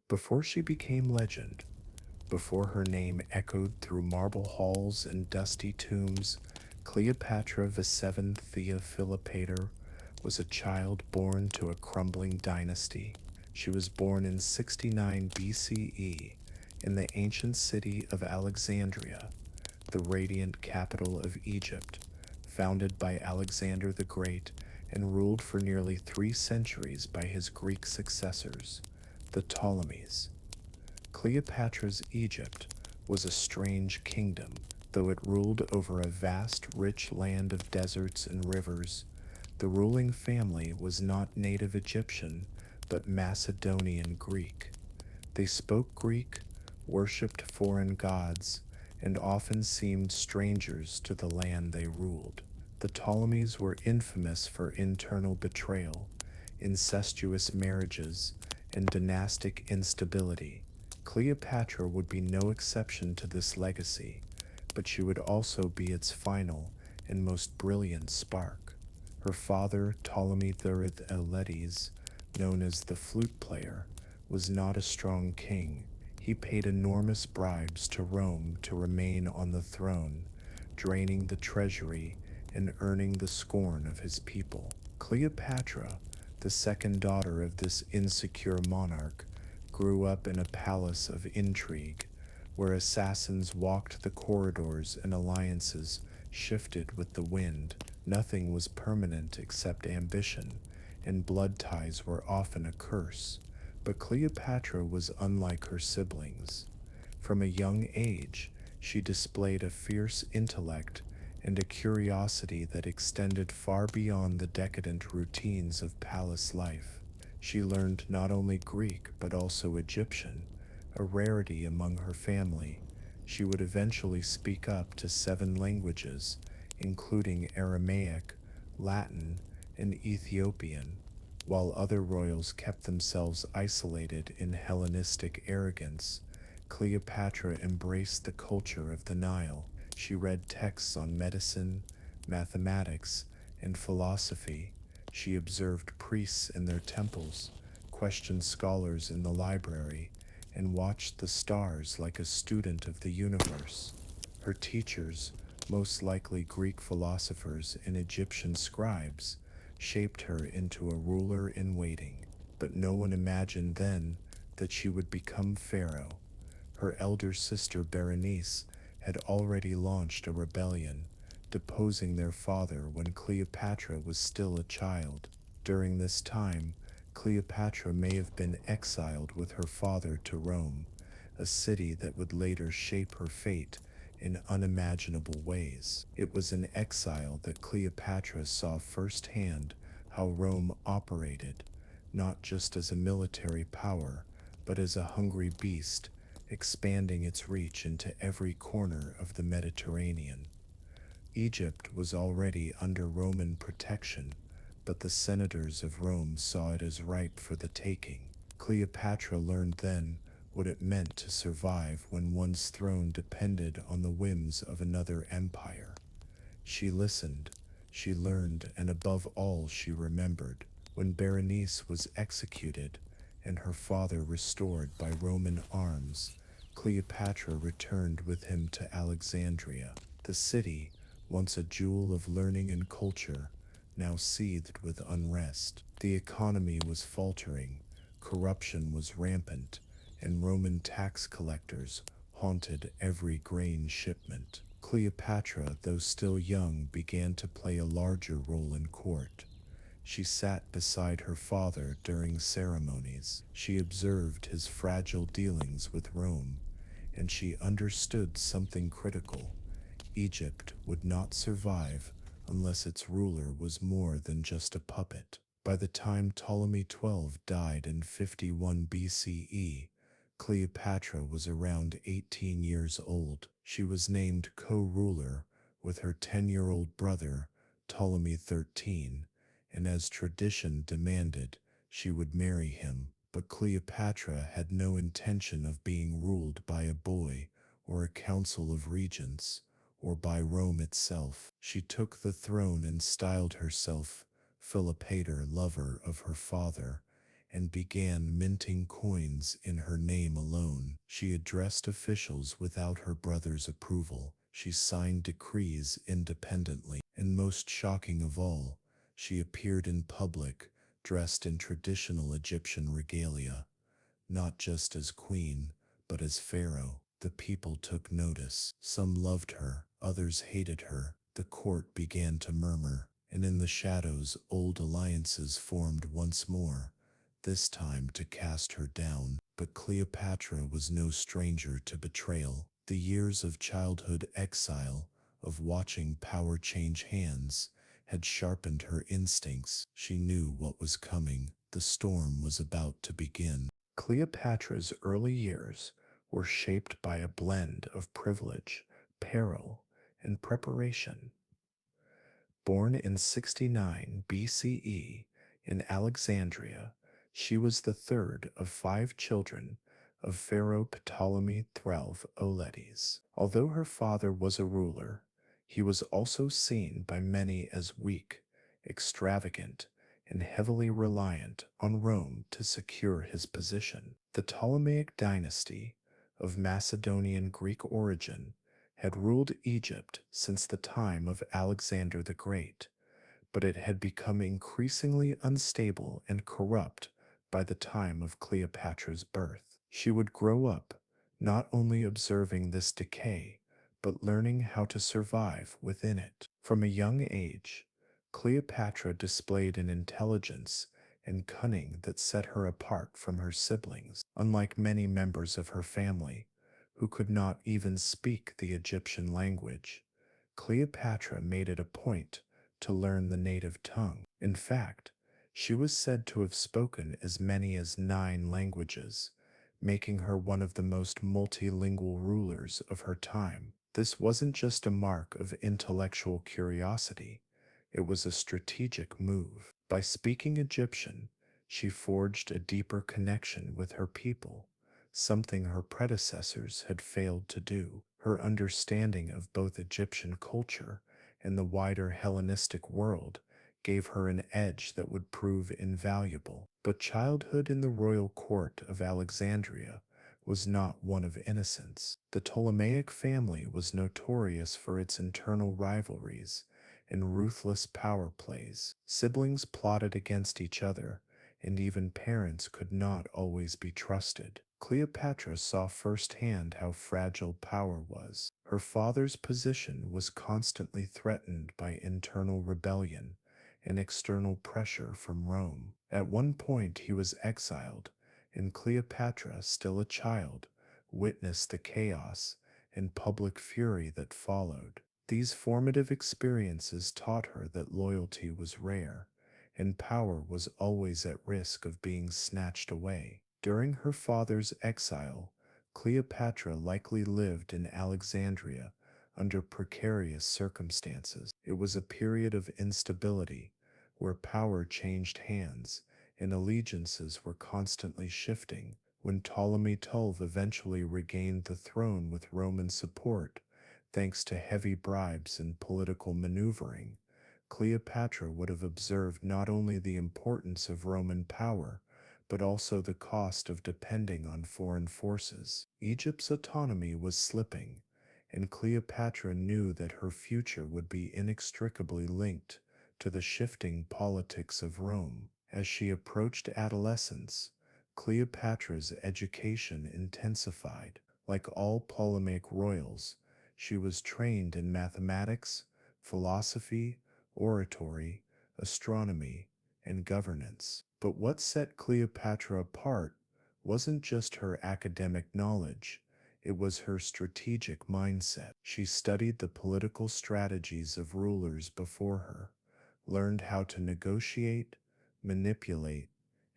Before she became legend, before her name echoed through marble halls and dusty tombs, Cleopatra VII Theophilopator was a child born to a crumbling dynasty. She was born in 69 BCE in the ancient city of Alexandria, the radiant capital of Egypt, founded by Alexander the Great and ruled for nearly 3 centuries by his Greek successors, the Ptolemies. Cleopatra's Egypt was a strange kingdom, though it ruled over a vast, rich land of deserts and rivers. The ruling family was not native Egyptian, but Macedonian Greek. They spoke Greek, worshipped foreign gods, and often seemed strangers to the land they ruled. The Ptolemies were infamous for internal betrayal, incestuous marriages, and dynastic instability. Cleopatra would be no exception to this legacy, but she would also be its final and most brilliant spark. Her father, Ptolemy III Eletes, known as the flute player, was not a strong king. He paid enormous bribes to Rome to remain on the throne, draining the treasury and earning the scorn of his people. Cleopatra, the second daughter of this insecure monarch, grew up in a palace of intrigue, where assassins walked the corridors and alliances shifted with the wind. Nothing was permanent except ambition, and blood ties were often a curse. But Cleopatra was unlike her siblings. From a young age, she displayed a fierce intellect and a curiosity that extended far beyond the decadent routines of palace life. She learned not only Greek but also Egyptian, a rarity among her family. She would eventually speak up to 7 languages, including Aramaic, Latin, and Ethiopian, while other royals kept themselves isolated in Hellenistic arrogance. Cleopatra embraced the culture of the Nile. She read texts on medicine, mathematics, and philosophy. She observed priests in their temples, questioned scholars in the library, and watched the stars like a student of the universe. Her teachers, most likely Greek philosophers and Egyptian scribes, shaped her into a ruler in waiting. But no one imagined then that she would become pharaoh. Her elder sister Berenice had already launched a rebellion, deposing their father when Cleopatra was still a child. During this time, Cleopatra may have been exiled with her father to Rome, a city that would later shape her fate in unimaginable ways. It was in exile that Cleopatra saw firsthand how Rome operated, not just as a military power, but as a hungry beast, expanding its reach into every corner of the Mediterranean. Egypt was already under Roman protection, but the senators of Rome saw it as ripe for the taking. Cleopatra learned then what it meant to survive when one's throne depended on the whims of another empire. She listened, she learned, and above all, she remembered. When Berenice was executed and her father restored by Roman arms, Cleopatra returned with him to Alexandria. The city, once a jewel of learning and culture, now seethed with unrest. The economy was faltering, corruption was rampant, and Roman tax collectors haunted every grain shipment. Cleopatra, though still young, began to play a larger role in court. She sat beside her father during ceremonies. She observed his fragile dealings with Rome, and she understood something critical. Egypt would not survive unless its ruler was more than just a puppet. By the time Ptolemy XII died in 51 BCE, Cleopatra was around 18 years old. She was named co-ruler with her 10-year-old brother, Ptolemy XIII, and as tradition demanded, she would marry him. But Cleopatra had no intention of being ruled by a boy or a council of regents, or by Rome itself. She took the throne and styled herself Philopator, lover of her father, and began minting coins in her name alone. She addressed officials without her brother's approval. She signed decrees independently. And most shocking of all, she appeared in public, dressed in traditional Egyptian regalia, not just as queen, but as pharaoh. The people took notice. Some loved her, others hated her. The court began to murmur, and in the shadows old alliances formed once more, this time to cast her down. But Cleopatra was no stranger to betrayal. The years of childhood exile, of watching power change hands, had sharpened her instincts. She knew what was coming. The storm was about to begin. Cleopatra's early years were shaped by a blend of privilege, peril, and preparation. Born in 69 BCE in Alexandria, she was the third of 5 children of Pharaoh Ptolemy XII Oletes. Although her father was a ruler, he was also seen by many as weak, extravagant, and heavily reliant on Rome to secure his position. The Ptolemaic dynasty, of Macedonian Greek origin, had ruled Egypt since the time of Alexander the Great, but it had become increasingly unstable and corrupt by the time of Cleopatra's birth. She would grow up not only observing this decay, but learning how to survive within it. From a young age, Cleopatra displayed an intelligence and cunning that set her apart from her siblings. Unlike many members of her family, who could not even speak the Egyptian language, Cleopatra made it a point to learn the native tongue. In fact, she was said to have spoken as many as 9 languages, making her one of the most multilingual rulers of her time. This wasn't just a mark of intellectual curiosity, it was a strategic move. By speaking Egyptian, she forged a deeper connection with her people, something her predecessors had failed to do. Her understanding of both Egyptian culture and the wider Hellenistic world gave her an edge that would prove invaluable. But childhood in the royal court of Alexandria was not one of innocence. The Ptolemaic family was notorious for its internal rivalries and ruthless power plays. Siblings plotted against each other, and even parents could not always be trusted. Cleopatra saw firsthand how fragile power was. Her father's position was constantly threatened by internal rebellion and external pressure from Rome. At one point he was exiled, and Cleopatra, still a child, witnessed the chaos and public fury that followed. These formative experiences taught her that loyalty was rare, and power was always at risk of being snatched away. During her father's exile, Cleopatra likely lived in Alexandria under precarious circumstances. It was a period of instability, where power changed hands and allegiances were constantly shifting. When Ptolemy XII eventually regained the throne with Roman support, thanks to heavy bribes and political maneuvering, Cleopatra would have observed not only the importance of Roman power, but also the cost of depending on foreign forces. Egypt's autonomy was slipping, and Cleopatra knew that her future would be inextricably linked to the shifting politics of Rome. As she approached adolescence, Cleopatra's education intensified. Like all Ptolemaic royals, she was trained in mathematics, philosophy, oratory, astronomy, and governance. But what set Cleopatra apart wasn't just her academic knowledge, it was her strategic mindset. She studied the political strategies of rulers before her, learned how to negotiate, manipulate,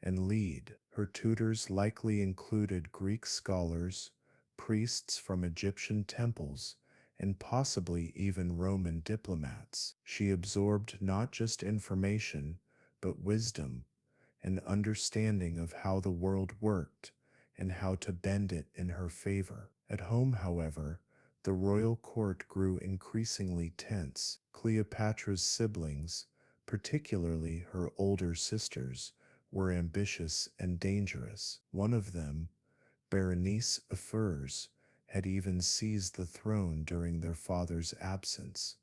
and lead. Her tutors likely included Greek scholars, priests from Egyptian temples, and possibly even Roman diplomats. She absorbed not just information, but wisdom, an understanding of how the world worked and how to bend it in her favor. At home, however, the royal court grew increasingly tense. Cleopatra's siblings, particularly her older sisters, were ambitious and dangerous. One of them, Berenice of Furs, had even seized the throne during their father's absence,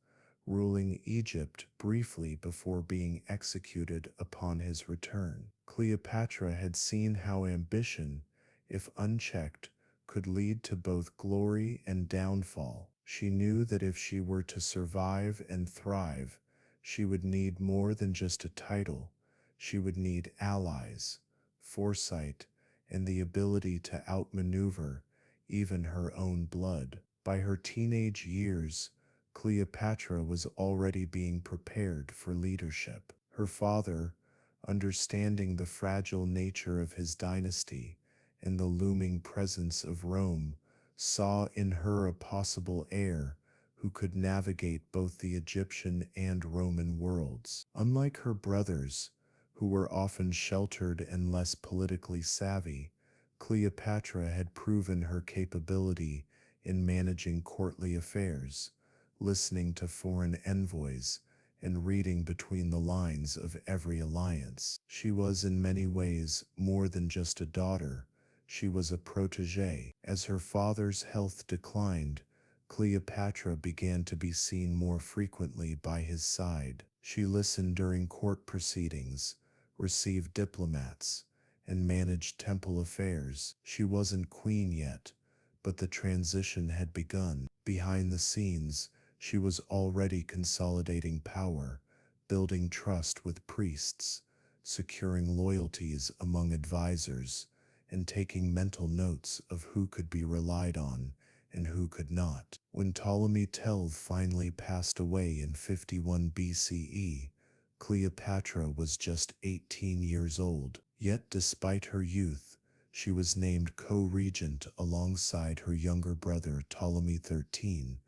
ruling Egypt briefly before being executed upon his return. Cleopatra had seen how ambition, if unchecked, could lead to both glory and downfall. She knew that if she were to survive and thrive, she would need more than just a title. She would need allies, foresight, and the ability to outmaneuver even her own blood. By her teenage years, Cleopatra was already being prepared for leadership. Her father, understanding the fragile nature of his dynasty and the looming presence of Rome, saw in her a possible heir who could navigate both the Egyptian and Roman worlds. Unlike her brothers, who were often sheltered and less politically savvy, Cleopatra had proven her capability in managing courtly affairs, listening to foreign envoys, and reading between the lines of every alliance. She was in many ways more than just a daughter. She was a protégée. As her father's health declined, Cleopatra began to be seen more frequently by his side. She listened during court proceedings, received diplomats, and managed temple affairs. She wasn't queen yet, but the transition had begun. Behind the scenes, she was already consolidating power, building trust with priests, securing loyalties among advisors, and taking mental notes of who could be relied on and who could not. When Ptolemy Tell finally passed away in 51 BCE, Cleopatra was just 18 years old. Yet despite her youth, she was named co-regent alongside her younger brother Ptolemy XIII,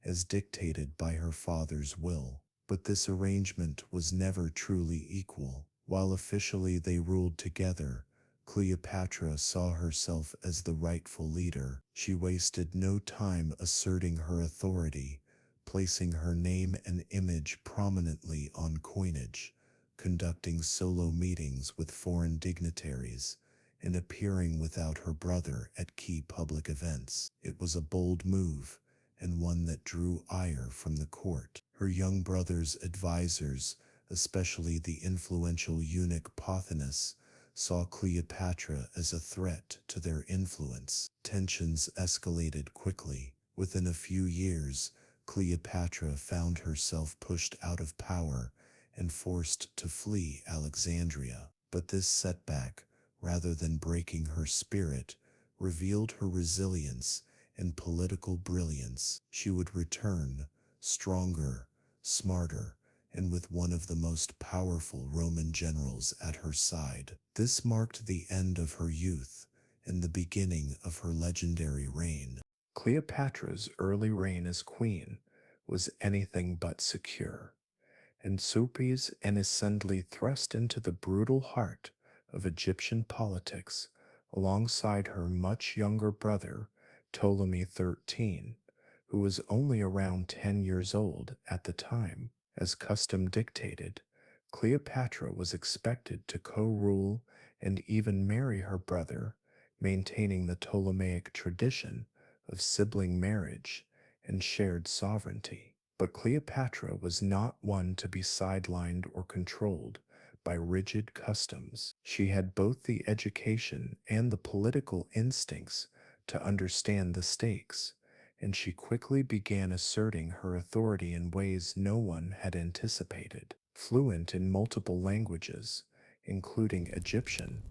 as dictated by her father's will. But this arrangement was never truly equal. While officially they ruled together, Cleopatra saw herself as the rightful leader. She wasted no time asserting her authority, placing her name and image prominently on coinage, conducting solo meetings with foreign dignitaries, and appearing without her brother at key public events. It was a bold move, and one that drew ire from the court. Her young brother's advisors, especially the influential eunuch Pothinus, saw Cleopatra as a threat to their influence. Tensions escalated quickly. Within a few years, Cleopatra found herself pushed out of power and forced to flee Alexandria. But this setback, rather than breaking her spirit, revealed her resilience and political brilliance. She would return, stronger, smarter, and with one of the most powerful Roman generals at her side. This marked the end of her youth and the beginning of her legendary reign. Cleopatra's early reign as queen was anything but secure, and Sophie's innocently thrust into the brutal heart of Egyptian politics alongside her much younger brother, Ptolemy XIII, who was only around 10 years old at the time. As custom dictated, Cleopatra was expected to co-rule and even marry her brother, maintaining the Ptolemaic tradition of sibling marriage and shared sovereignty. But Cleopatra was not one to be sidelined or controlled by rigid customs. She had both the education and the political instincts to understand the stakes, and she quickly began asserting her authority in ways no one had anticipated. Fluent in multiple languages, including Egyptian,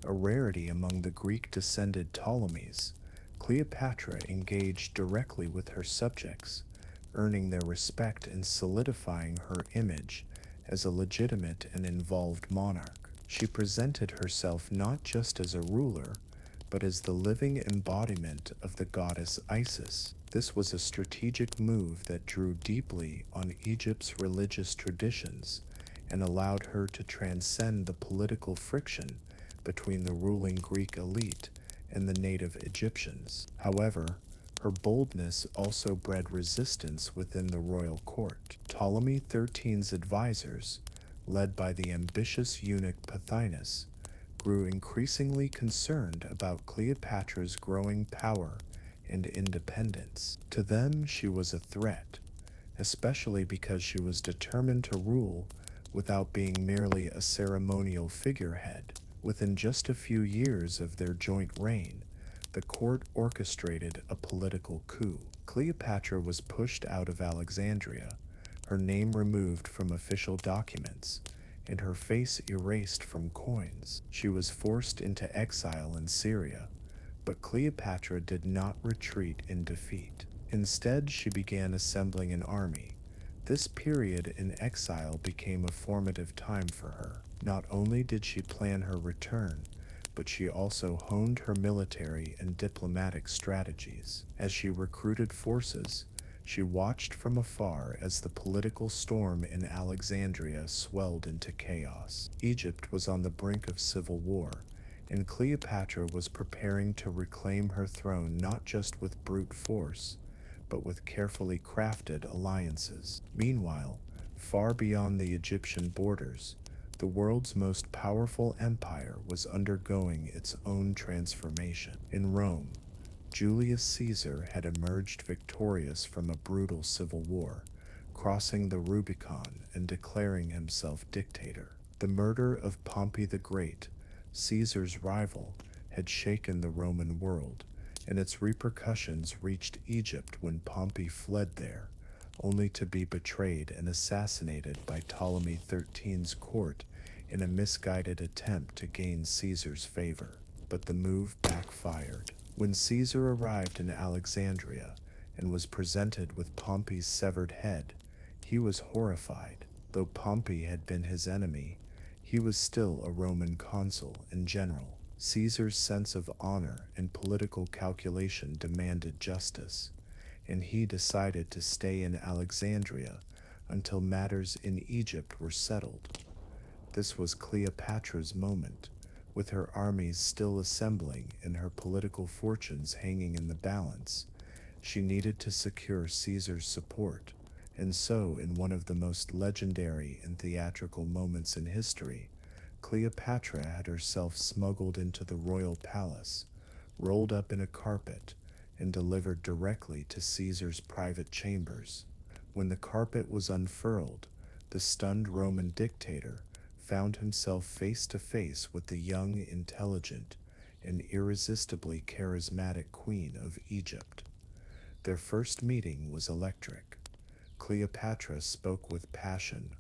a rarity among the Greek-descended Ptolemies, Cleopatra engaged directly with her subjects, earning their respect and solidifying her image as a legitimate and involved monarch. She presented herself not just as a ruler, but as the living embodiment of the goddess Isis. This was a strategic move that drew deeply on Egypt's religious traditions and allowed her to transcend the political friction between the ruling Greek elite and the native Egyptians. However, her boldness also bred resistance within the royal court. Ptolemy XIII's advisors, led by the ambitious eunuch Pothinus, grew increasingly concerned about Cleopatra's growing power and independence. To them, she was a threat, especially because she was determined to rule without being merely a ceremonial figurehead. Within just a few years of their joint reign, the court orchestrated a political coup. Cleopatra was pushed out of Alexandria, her name removed from official documents, and her face erased from coins. She was forced into exile in Syria, but Cleopatra did not retreat in defeat. Instead, she began assembling an army. This period in exile became a formative time for her. Not only did she plan her return, but she also honed her military and diplomatic strategies. As she recruited forces, she watched from afar as the political storm in Alexandria swelled into chaos. Egypt was on the brink of civil war, and Cleopatra was preparing to reclaim her throne not just with brute force, but with carefully crafted alliances. Meanwhile, far beyond the Egyptian borders, the world's most powerful empire was undergoing its own transformation. In Rome, Julius Caesar had emerged victorious from a brutal civil war, crossing the Rubicon and declaring himself dictator. The murder of Pompey the Great, Caesar's rival, had shaken the Roman world, and its repercussions reached Egypt when Pompey fled there, only to be betrayed and assassinated by Ptolemy XIII's court in a misguided attempt to gain Caesar's favor. But the move backfired. When Caesar arrived in Alexandria and was presented with Pompey's severed head, he was horrified. Though Pompey had been his enemy, he was still a Roman consul and general. Caesar's sense of honor and political calculation demanded justice, and he decided to stay in Alexandria until matters in Egypt were settled. This was Cleopatra's moment. With her armies still assembling and her political fortunes hanging in the balance, she needed to secure Caesar's support. And so, in one of the most legendary and theatrical moments in history, Cleopatra had herself smuggled into the royal palace, rolled up in a carpet, and delivered directly to Caesar's private chambers. When the carpet was unfurled, the stunned Roman dictator found himself face to face with the young, intelligent, and irresistibly charismatic Queen of Egypt. Their first meeting was electric. Cleopatra spoke with passion,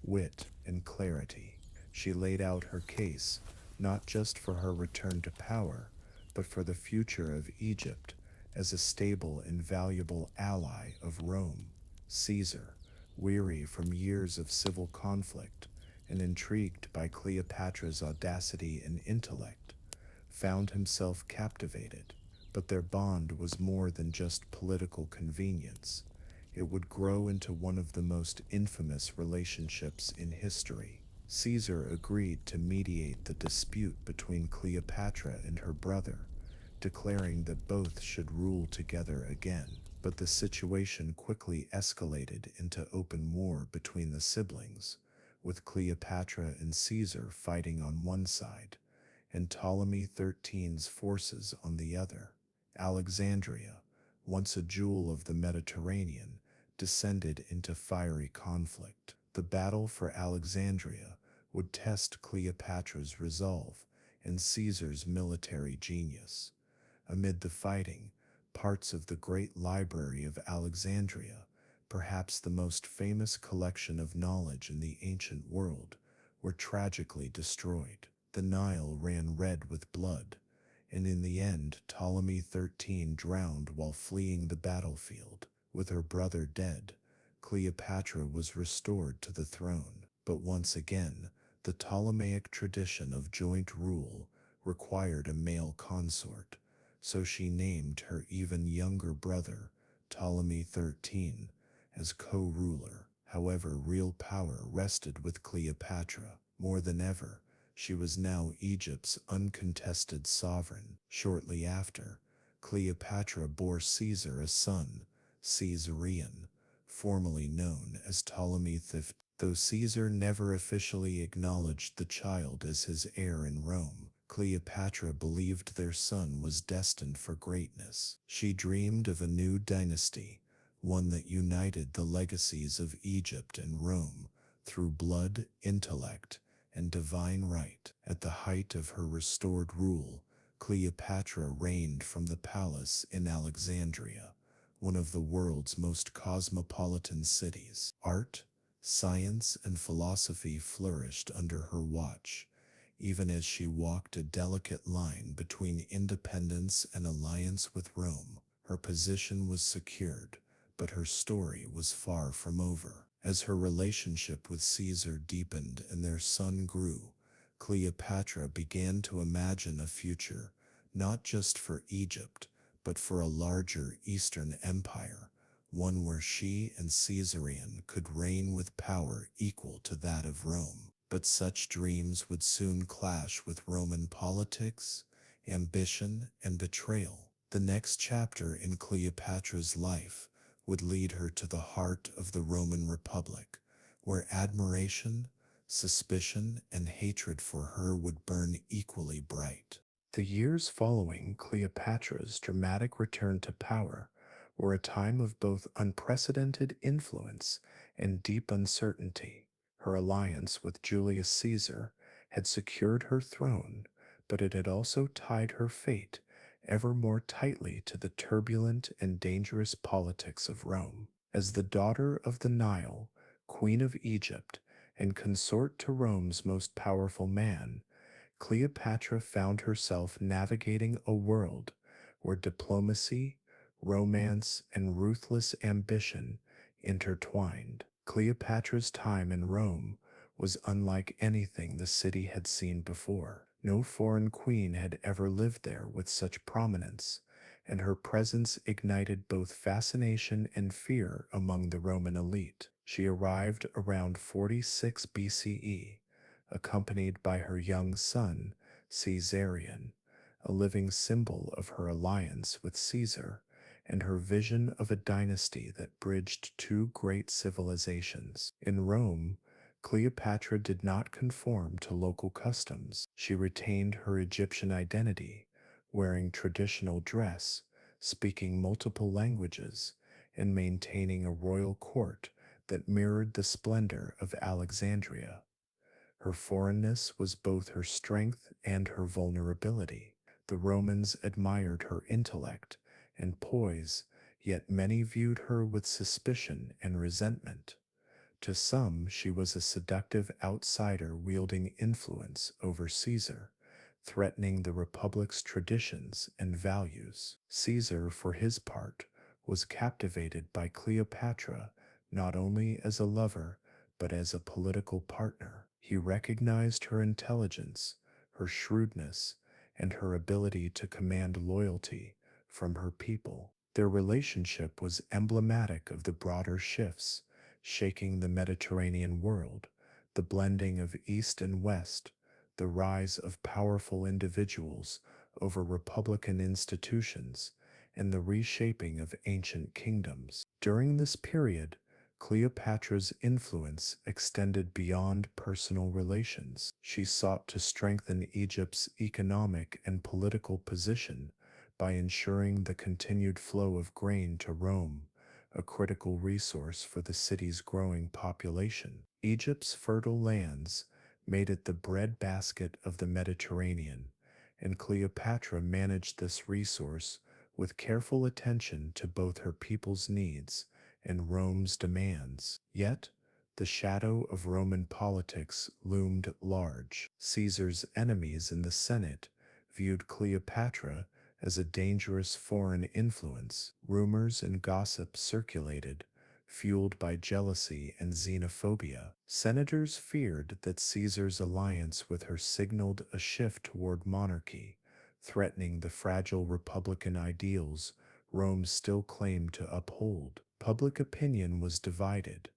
wit, and clarity. She laid out her case, not just for her return to power, but for the future of Egypt as a stable and valuable ally of Rome. Caesar, weary from years of civil conflict and intrigued by Cleopatra's audacity and intellect, found himself captivated. But their bond was more than just political convenience. It would grow into one of the most infamous relationships in history. Caesar agreed to mediate the dispute between Cleopatra and her brother, declaring that both should rule together again. But the situation quickly escalated into open war between the siblings, with Cleopatra and Caesar fighting on one side, and Ptolemy XIII's forces on the other. Alexandria, once a jewel of the Mediterranean, descended into fiery conflict. The battle for Alexandria would test Cleopatra's resolve and Caesar's military genius. Amid the fighting, parts of the great library of Alexandria, perhaps the most famous collection of knowledge in the ancient world, were tragically destroyed. The Nile ran red with blood, and in the end Ptolemy XIII drowned while fleeing the battlefield. With her brother dead, Cleopatra was restored to the throne. But once again, the Ptolemaic tradition of joint rule required a male consort, so she named her even younger brother, Ptolemy XIII, as co-ruler. However, real power rested with Cleopatra. More than ever, she was now Egypt's uncontested sovereign. Shortly after, Cleopatra bore Caesar a son, Caesarion, formerly known as Ptolemy XV. Though Caesar never officially acknowledged the child as his heir in Rome, Cleopatra believed their son was destined for greatness. She dreamed of a new dynasty, one that united the legacies of Egypt and Rome through blood, intellect, and divine right. At the height of her restored rule, Cleopatra reigned from the palace in Alexandria, one of the world's most cosmopolitan cities. Art, science, and philosophy flourished under her watch, even as she walked a delicate line between independence and alliance with Rome. Her position was secured, but her story was far from over. As her relationship with Caesar deepened and their son grew, Cleopatra began to imagine a future, not just for Egypt, but for a larger Eastern empire, one where she and Caesarion could reign with power equal to that of Rome. But such dreams would soon clash with Roman politics, ambition, and betrayal. The next chapter in Cleopatra's life would lead her to the heart of the Roman Republic, where admiration, suspicion, and hatred for her would burn equally bright. The years following Cleopatra's dramatic return to power were a time of both unprecedented influence and deep uncertainty. Her alliance with Julius Caesar had secured her throne, but it had also tied her fate ever more tightly to the turbulent and dangerous politics of Rome. As the daughter of the Nile, Queen of Egypt, and consort to Rome's most powerful man, Cleopatra found herself navigating a world where diplomacy, romance, and ruthless ambition intertwined. Cleopatra's time in Rome was unlike anything the city had seen before. No foreign queen had ever lived there with such prominence, and her presence ignited both fascination and fear among the Roman elite. She arrived around 46 BCE, accompanied by her young son, Caesarion, a living symbol of her alliance with Caesar and her vision of a dynasty that bridged two great civilizations. In Rome, Cleopatra did not conform to local customs. She retained her Egyptian identity, wearing traditional dress, speaking multiple languages, and maintaining a royal court that mirrored the splendor of Alexandria. Her foreignness was both her strength and her vulnerability. The Romans admired her intellect and poise, yet many viewed her with suspicion and resentment. To some, she was a seductive outsider wielding influence over Caesar, threatening the Republic's traditions and values. Caesar, for his part, was captivated by Cleopatra not only as a lover, but as a political partner. He recognized her intelligence, her shrewdness, and her ability to command loyalty from her people. Their relationship was emblematic of the broader shifts shaking the Mediterranean world, the blending of East and West, the rise of powerful individuals over republican institutions, and the reshaping of ancient kingdoms. During this period, Cleopatra's influence extended beyond personal relations. She sought to strengthen Egypt's economic and political position by ensuring the continued flow of grain to Rome, a critical resource for the city's growing population. Egypt's fertile lands made it the breadbasket of the Mediterranean, and Cleopatra managed this resource with careful attention to both her people's needs and Rome's demands. Yet, the shadow of Roman politics loomed large. Caesar's enemies in the Senate viewed Cleopatra as a dangerous foreign influence. Rumors and gossip circulated, fueled by jealousy and xenophobia. Senators feared that Caesar's alliance with her signaled a shift toward monarchy, threatening the fragile republican ideals Rome still claimed to uphold. Public opinion was divided.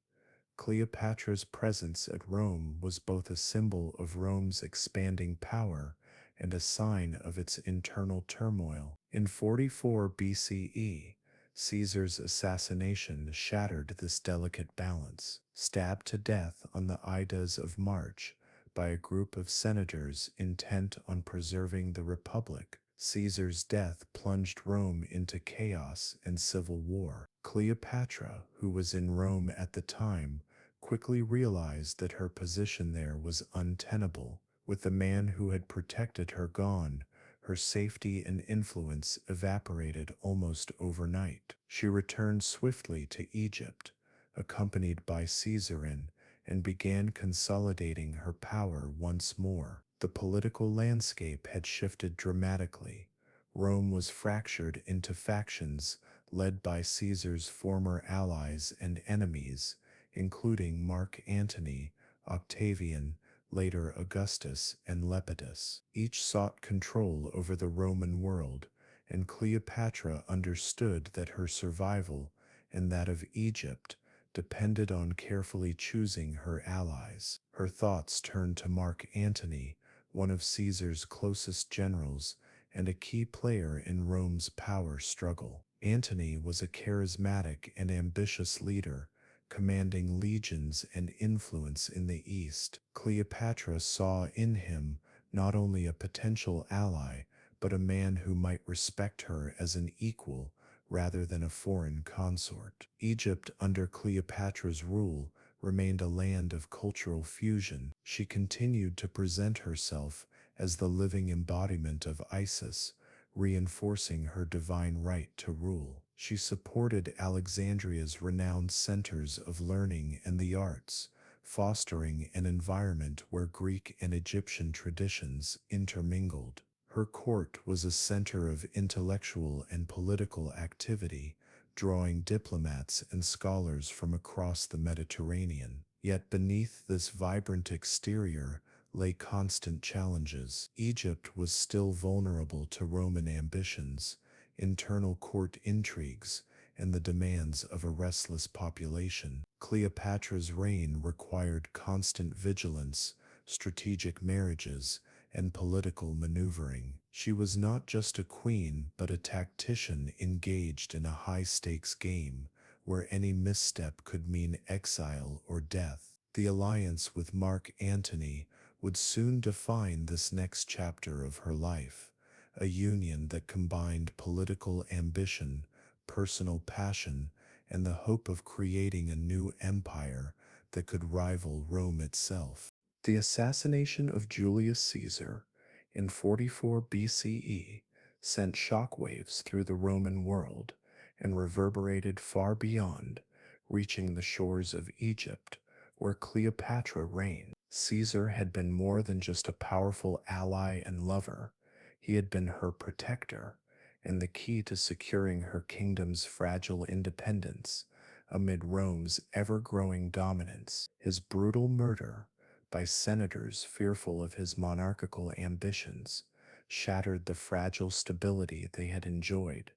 Cleopatra's presence at Rome was both a symbol of Rome's expanding power and a sign of its internal turmoil. In 44 BCE, Caesar's assassination shattered this delicate balance. Stabbed to death on the Ides of March by a group of senators intent on preserving the Republic. Caesar's death plunged Rome into chaos and civil war. Cleopatra, who was in Rome at the time, quickly realized that her position there was untenable. With the man who had protected her gone, her safety and influence evaporated almost overnight. She returned swiftly to Egypt, accompanied by Caesarin, and began consolidating her power once more. The political landscape had shifted dramatically. Rome was fractured into factions led by Caesar's former allies and enemies, including Mark Antony, Octavian, later Augustus, and Lepidus. Each sought control over the Roman world, and Cleopatra understood that her survival and that of Egypt depended on carefully choosing her allies. Her thoughts turned to Mark Antony, one of Caesar's closest generals and a key player in Rome's power struggle. Antony was a charismatic and ambitious leader, commanding legions and influence in the East. Cleopatra saw in him not only a potential ally, but a man who might respect her as an equal rather than a foreign consort. Egypt under Cleopatra's rule remained a land of cultural fusion. She continued to present herself as the living embodiment of Isis, reinforcing her divine right to rule. She supported Alexandria's renowned centers of learning and the arts, fostering an environment where Greek and Egyptian traditions intermingled. Her court was a center of intellectual and political activity, drawing diplomats and scholars from across the Mediterranean. Yet beneath this vibrant exterior lay constant challenges. Egypt was still vulnerable to Roman ambitions, internal court intrigues, and the demands of a restless population. Cleopatra's reign required constant vigilance, strategic marriages, and political maneuvering. She was not just a queen but a tactician engaged in a high-stakes game where any misstep could mean exile or death. The alliance with Mark Antony would soon define this next chapter of her life, a union that combined political ambition, personal passion, and the hope of creating a new empire that could rival Rome itself. The assassination of Julius Caesar in 44 BCE sent shockwaves through the Roman world and reverberated far beyond, reaching the shores of Egypt, where Cleopatra reigned. Caesar had been more than just a powerful ally and lover. He had been her protector and the key to securing her kingdom's fragile independence amid Rome's ever-growing dominance. His brutal murder by senators fearful of his monarchical ambitions shattered the fragile stability they had enjoyed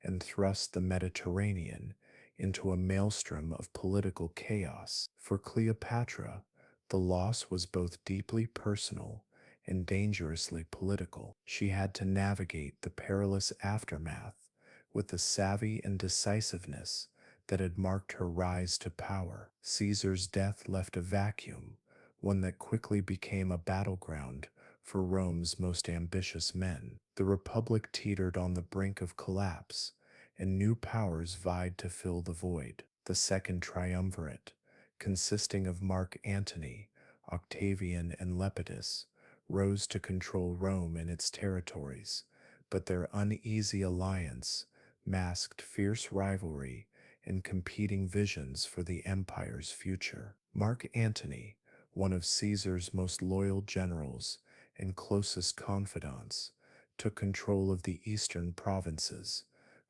and thrust the Mediterranean into a maelstrom of political chaos. For Cleopatra, the loss was both deeply personal and dangerously political. She had to navigate the perilous aftermath with the savvy and decisiveness that had marked her rise to power. Caesar's death left a vacuum, one that quickly became a battleground for Rome's most ambitious men. The Republic teetered on the brink of collapse, and new powers vied to fill the void. The Second Triumvirate, consisting of Mark Antony, Octavian, and Lepidus, rose to control Rome and its territories, but their uneasy alliance masked fierce rivalry and competing visions for the empire's future. Mark Antony, one of Caesar's most loyal generals and closest confidants, took control of the eastern provinces,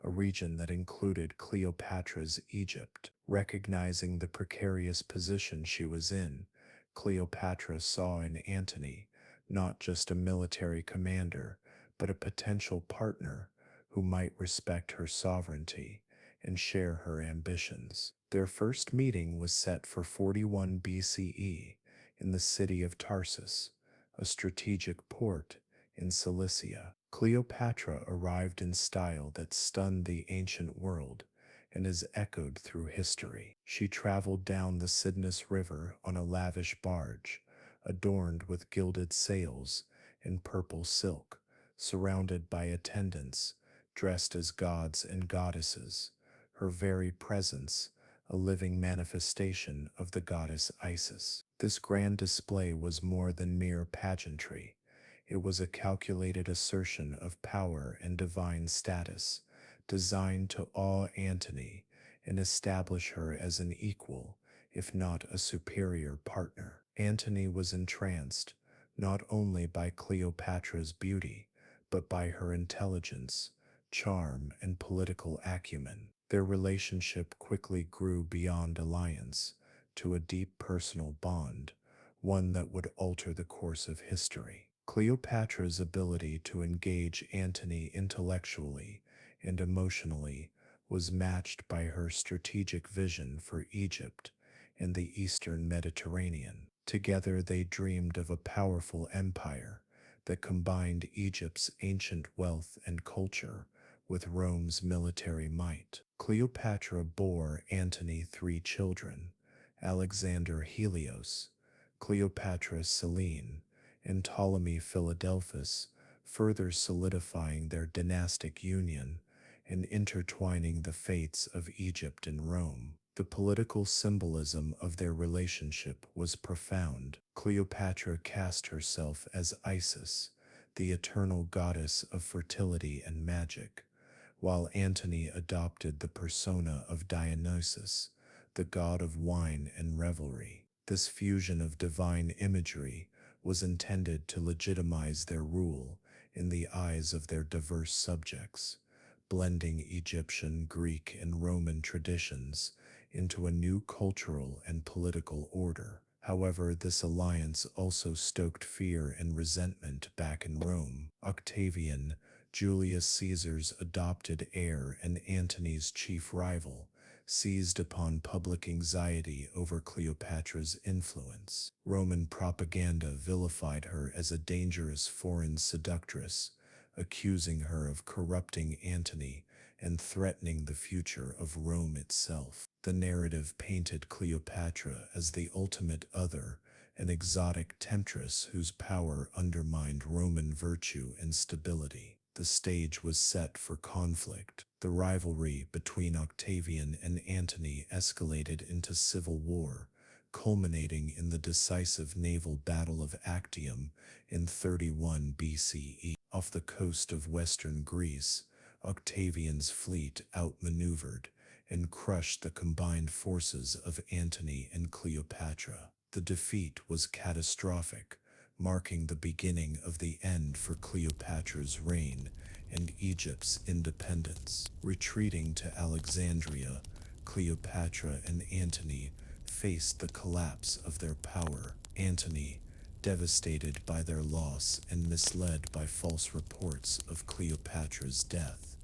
a region that included Cleopatra's Egypt. Recognizing the precarious position she was in, Cleopatra saw in Antony not just a military commander, but a potential partner who might respect her sovereignty and share her ambitions. Their first meeting was set for 41 BCE in the city of Tarsus, a strategic port in Cilicia. Cleopatra arrived in style that stunned the ancient world and is echoed through history. She traveled down the Cydnus River on a lavish barge, adorned with gilded sails and purple silk, surrounded by attendants dressed as gods and goddesses, her very presence a living manifestation of the goddess Isis. This grand display was more than mere pageantry. It was a calculated assertion of power and divine status, designed to awe Antony and establish her as an equal, if not a superior partner. Antony was entranced not only by Cleopatra's beauty, but by her intelligence, charm, and political acumen. Their relationship quickly grew beyond alliance to a deep personal bond, one that would alter the course of history. Cleopatra's ability to engage Antony intellectually and emotionally was matched by her strategic vision for Egypt and the Eastern Mediterranean. Together they dreamed of a powerful empire that combined Egypt's ancient wealth and culture with Rome's military might. Cleopatra bore Antony 3 children: Alexander Helios, Cleopatra Selene, and Ptolemy Philadelphus, further solidifying their dynastic union and intertwining the fates of Egypt and Rome. The political symbolism of their relationship was profound. Cleopatra cast herself as Isis, the eternal goddess of fertility and magic, while Antony adopted the persona of Dionysus, the god of wine and revelry. This fusion of divine imagery was intended to legitimize their rule in the eyes of their diverse subjects, blending Egyptian, Greek, and Roman traditions into a new cultural and political order. However, this alliance also stoked fear and resentment back in Rome. Octavian, Julius Caesar's adopted heir and Antony's chief rival, seized upon public anxiety over Cleopatra's influence. Roman propaganda vilified her as a dangerous foreign seductress, accusing her of corrupting Antony and threatening the future of Rome itself. The narrative painted Cleopatra as the ultimate other, an exotic temptress whose power undermined Roman virtue and stability. The stage was set for conflict. The rivalry between Octavian and Antony escalated into civil war, culminating in the decisive naval Battle of Actium in 31 BCE. Off the coast of western Greece, Octavian's fleet outmaneuvered and crushed the combined forces of Antony and Cleopatra. The defeat was catastrophic, marking the beginning of the end for Cleopatra's reign and Egypt's independence. Retreating to Alexandria, Cleopatra and Antony faced the collapse of their power. Antony, devastated by their loss and misled by false reports of Cleopatra's death,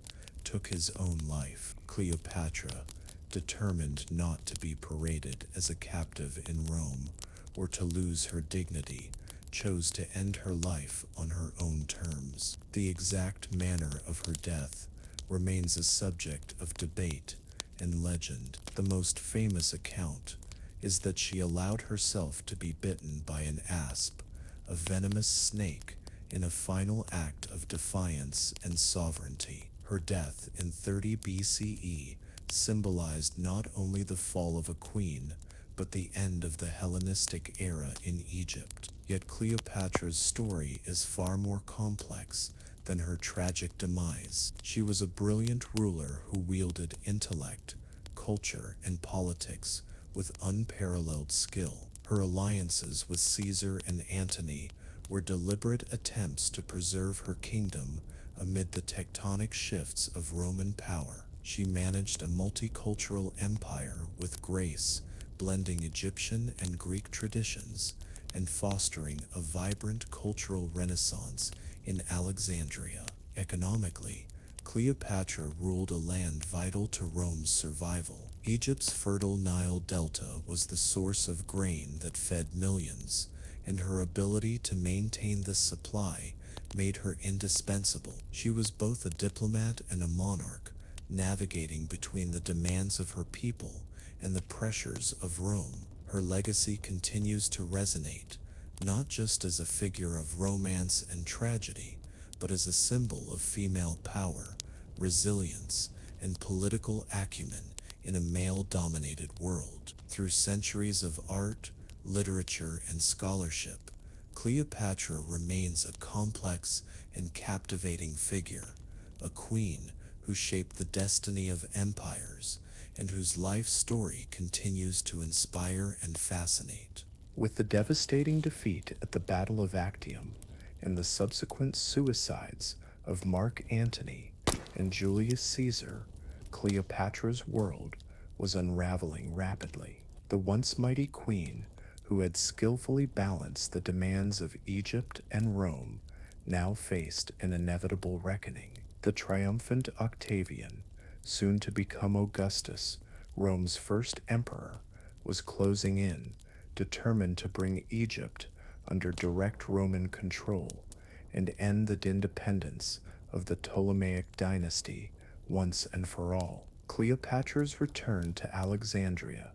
took his own life. Cleopatra, determined not to be paraded as a captive in Rome or to lose her dignity, chose to end her life on her own terms. The exact manner of her death remains a subject of debate and legend. The most famous account is that she allowed herself to be bitten by an asp, a venomous snake, in a final act of defiance and sovereignty. Her death in 30 BCE symbolized not only the fall of a queen, but the end of the Hellenistic era in Egypt. Yet Cleopatra's story is far more complex than her tragic demise. She was a brilliant ruler who wielded intellect, culture, and politics with unparalleled skill. Her alliances with Caesar and Antony were deliberate attempts to preserve her kingdom amid the tectonic shifts of Roman power. She managed a multicultural empire with grace, blending Egyptian and Greek traditions and fostering a vibrant cultural renaissance in Alexandria. Economically, Cleopatra ruled a land vital to Rome's survival. Egypt's fertile Nile Delta was the source of grain that fed millions, and her ability to maintain this supply made her indispensable. She was both a diplomat and a monarch, navigating between the demands of her people and the pressures of Rome. Her legacy continues to resonate, not just as a figure of romance and tragedy, but as a symbol of female power, resilience, and political acumen in a male-dominated world. Through centuries of art, literature, and scholarship, Cleopatra remains a complex and captivating figure, a queen who shaped the destiny of empires and whose life story continues to inspire and fascinate. With the devastating defeat at the Battle of Actium and the subsequent suicides of Mark Antony and Julius Caesar, Cleopatra's world was unraveling rapidly. The once mighty queen, who had skillfully balanced the demands of Egypt and Rome, now faced an inevitable reckoning. The triumphant Octavian, soon to become Augustus, Rome's first emperor, was closing in, determined to bring Egypt under direct Roman control and end the independence of the Ptolemaic dynasty once and for all. Cleopatra's return to Alexandria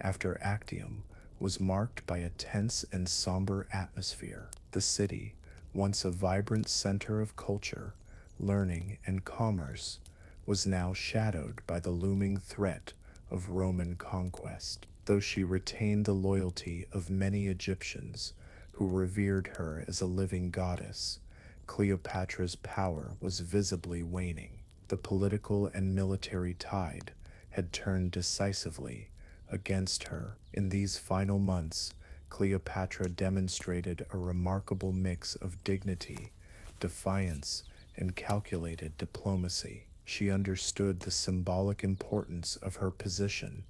after Actium was marked by a tense and somber atmosphere. The city, once a vibrant center of culture, learning, and commerce, was now shadowed by the looming threat of Roman conquest. Though she retained the loyalty of many Egyptians who revered her as a living goddess, Cleopatra's power was visibly waning. The political and military tide had turned decisively against her. In these final months, Cleopatra demonstrated a remarkable mix of dignity, defiance, and calculated diplomacy. She understood the symbolic importance of her position,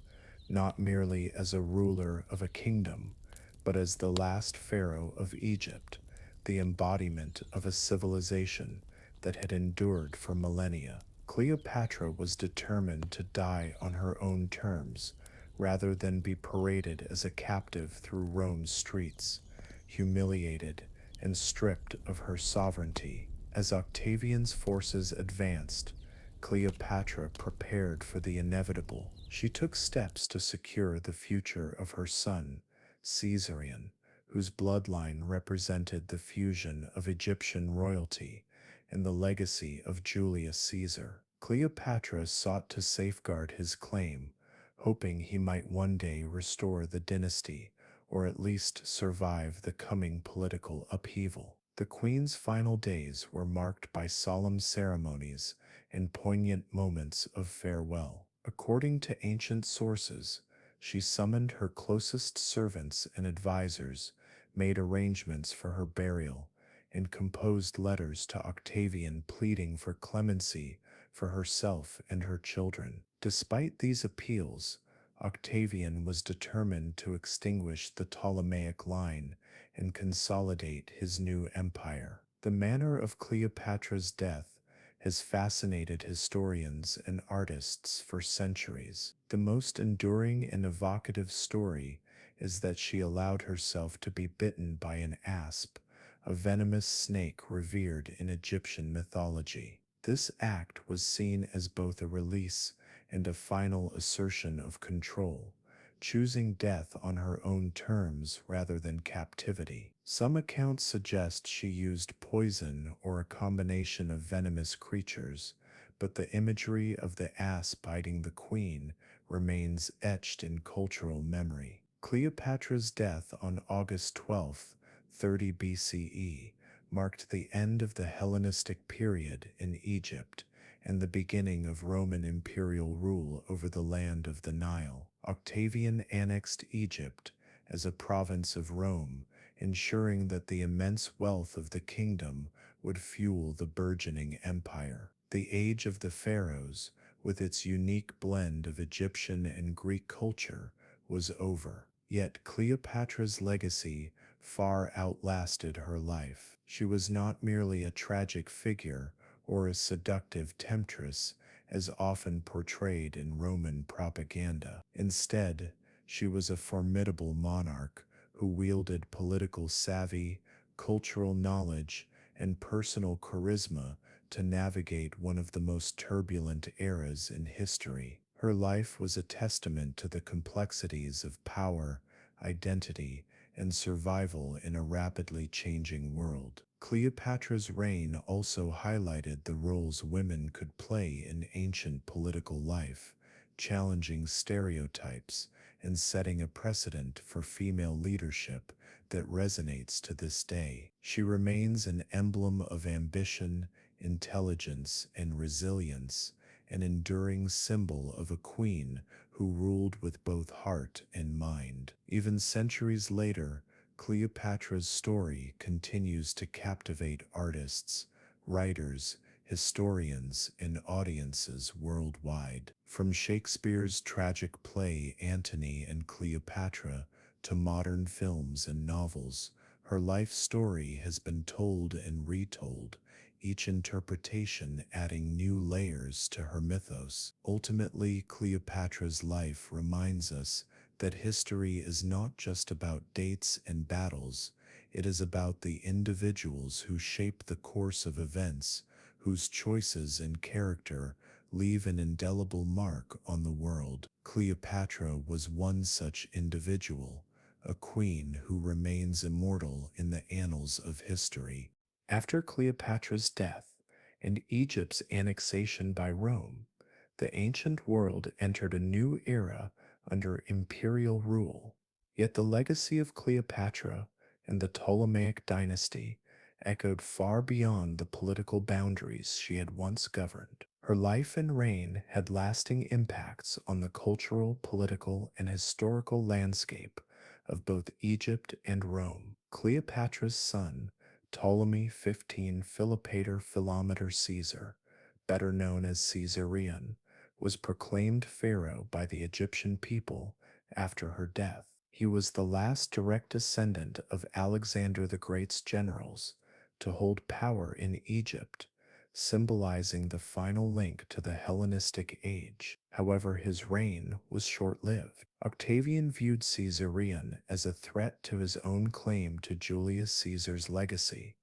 not merely as a ruler of a kingdom, but as the last pharaoh of Egypt, the embodiment of a civilization that had endured for millennia. Cleopatra was determined to die on her own terms, rather than be paraded as a captive through Rome's streets, humiliated and stripped of her sovereignty. As Octavian's forces advanced, Cleopatra prepared for the inevitable. She took steps to secure the future of her son, Caesarion, whose bloodline represented the fusion of Egyptian royalty and the legacy of Julius Caesar. Cleopatra sought to safeguard his claim, hoping he might one day restore the dynasty or at least survive the coming political upheaval. The queen's final days were marked by solemn ceremonies and poignant moments of farewell. According to ancient sources, she summoned her closest servants and advisors, made arrangements for her burial, and composed letters to Octavian pleading for clemency for herself and her children. Despite these appeals, Octavian was determined to extinguish the Ptolemaic line and consolidate his new empire. The manner of Cleopatra's death has fascinated historians and artists for centuries. The most enduring and evocative story is that she allowed herself to be bitten by an asp, a venomous snake revered in Egyptian mythology. This act was seen as both a release and a final assertion of control, choosing death on her own terms rather than captivity. Some accounts suggest she used poison or a combination of venomous creatures, but the imagery of the ass biting the queen remains etched in cultural memory. Cleopatra's death on August 12, 30 BCE, marked the end of the Hellenistic period in Egypt and the beginning of Roman imperial rule over the land of the Nile. Octavian annexed Egypt as a province of Rome, ensuring that the immense wealth of the kingdom would fuel the burgeoning empire. The age of the pharaohs, with its unique blend of Egyptian and Greek culture, was over. Yet Cleopatra's legacy far outlasted her life. She was not merely a tragic figure or a seductive temptress as often portrayed in Roman propaganda. Instead, she was a formidable monarch who wielded political savvy, cultural knowledge, and personal charisma to navigate one of the most turbulent eras in history. Her life was a testament to the complexities of power, identity, and survival in a rapidly changing world. Cleopatra's reign also highlighted the roles women could play in ancient political life, challenging stereotypes and setting a precedent for female leadership that resonates to this day. She remains an emblem of ambition, intelligence, and resilience, an enduring symbol of a queen who ruled with both heart and mind. Even centuries later, Cleopatra's story continues to captivate artists, writers, historians, and audiences worldwide. From Shakespeare's tragic play Antony and Cleopatra to modern films and novels, her life story has been told and retold, each interpretation adding new layers to her mythos. Ultimately, Cleopatra's life reminds us that history is not just about dates and battles, it is about the individuals who shape the course of events, whose choices and character leave an indelible mark on the world. Cleopatra was one such individual, a queen who remains immortal in the annals of history. After Cleopatra's death and Egypt's annexation by Rome, the ancient world entered a new era under imperial rule. Yet the legacy of Cleopatra and the Ptolemaic dynasty echoed far beyond the political boundaries she had once governed. Her life and reign had lasting impacts on the cultural, political, and historical landscape of both Egypt and Rome. Cleopatra's son, Ptolemy 15 Philopator Philometor Caesar, better known as Caesarion, was proclaimed pharaoh by the Egyptian people after her death. He was the last direct descendant of Alexander the Great's generals to hold power in Egypt, symbolizing the final link to the Hellenistic age. However, his reign was short-lived. Octavian viewed Caesarion as a threat to his own claim to Julius Caesar's legacy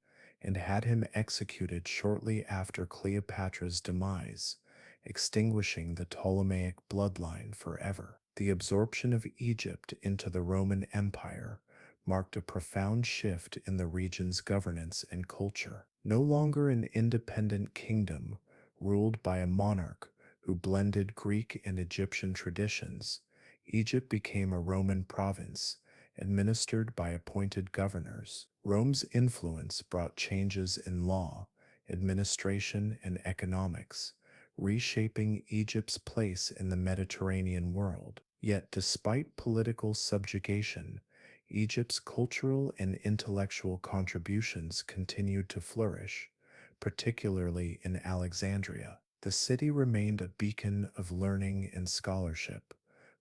and had him executed shortly after Cleopatra's demise, extinguishing the Ptolemaic bloodline forever. The absorption of Egypt into the Roman Empire marked a profound shift in the region's governance and culture. No longer an independent kingdom ruled by a monarch who blended Greek and Egyptian traditions, Egypt became a Roman province administered by appointed governors. Rome's influence brought changes in law, administration, and economics, reshaping Egypt's place in the Mediterranean world. Yet, despite political subjugation, Egypt's cultural and intellectual contributions continued to flourish, particularly in Alexandria. The city remained a beacon of learning and scholarship,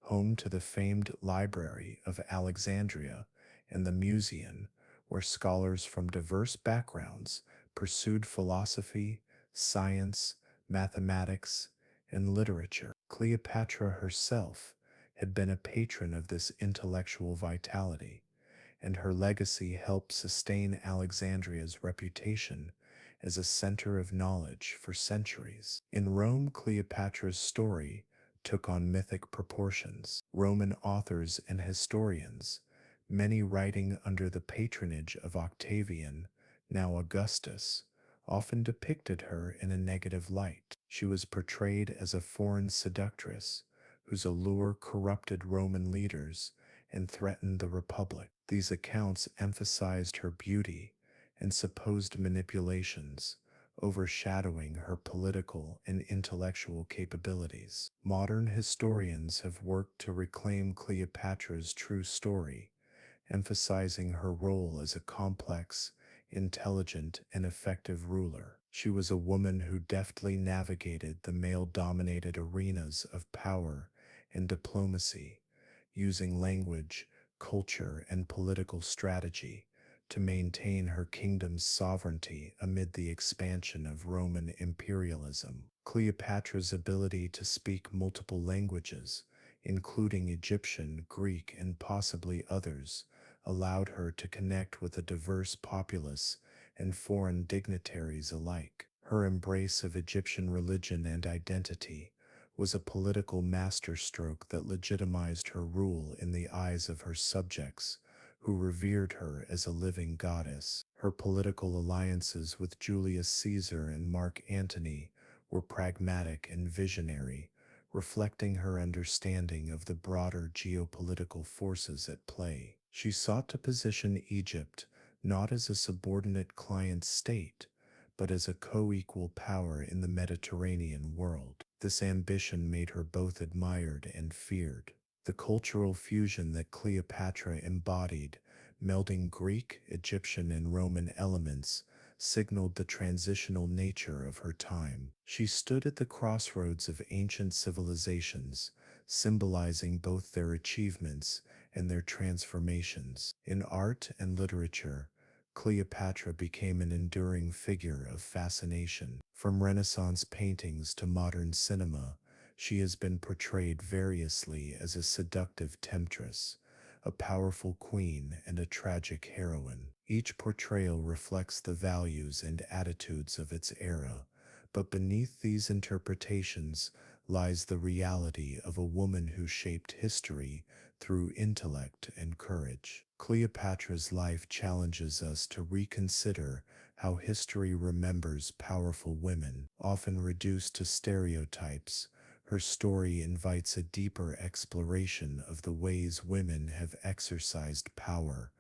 home to the famed Library of Alexandria and the Museum, where scholars from diverse backgrounds pursued philosophy, science, mathematics, and literature. Cleopatra herself had been a patron of this intellectual vitality, and her legacy helped sustain Alexandria's reputation as a center of knowledge for centuries. In Rome, Cleopatra's story took on mythic proportions. Roman authors and historians, many writing under the patronage of Octavian, now Augustus, often depicted her in a negative light. She was portrayed as a foreign seductress whose allure corrupted Roman leaders and threatened the Republic. These accounts emphasized her beauty and supposed manipulations, overshadowing her political and intellectual capabilities. Modern historians have worked to reclaim Cleopatra's true story, emphasizing her role as a complex, intelligent, and effective ruler. She was a woman who deftly navigated the male-dominated arenas of power and diplomacy, using language, culture, and political strategy to maintain her kingdom's sovereignty amid the expansion of Roman imperialism. Cleopatra's ability to speak multiple languages, including Egyptian, Greek, and possibly others, allowed her to connect with a diverse populace and foreign dignitaries alike. Her embrace of Egyptian religion and identity was a political masterstroke that legitimized her rule in the eyes of her subjects, who revered her as a living goddess. Her political alliances with Julius Caesar and Mark Antony were pragmatic and visionary, reflecting her understanding of the broader geopolitical forces at play. She sought to position Egypt not as a subordinate client state, but as a co-equal power in the Mediterranean world. This ambition made her both admired and feared. The cultural fusion that Cleopatra embodied, melding Greek, Egyptian, and Roman elements, signaled the transitional nature of her time. She stood at the crossroads of ancient civilizations, symbolizing both their achievements and their transformations. In art and literature, Cleopatra became an enduring figure of fascination. From Renaissance paintings to modern cinema, she has been portrayed variously as a seductive temptress, a powerful queen, and a tragic heroine. Each portrayal reflects the values and attitudes of its era, but beneath these interpretations lies the reality of a woman who shaped history through intellect and courage. Cleopatra's life challenges us to reconsider how history remembers powerful women, often reduced to stereotypes. Her story invites a deeper exploration of the ways women have exercised power,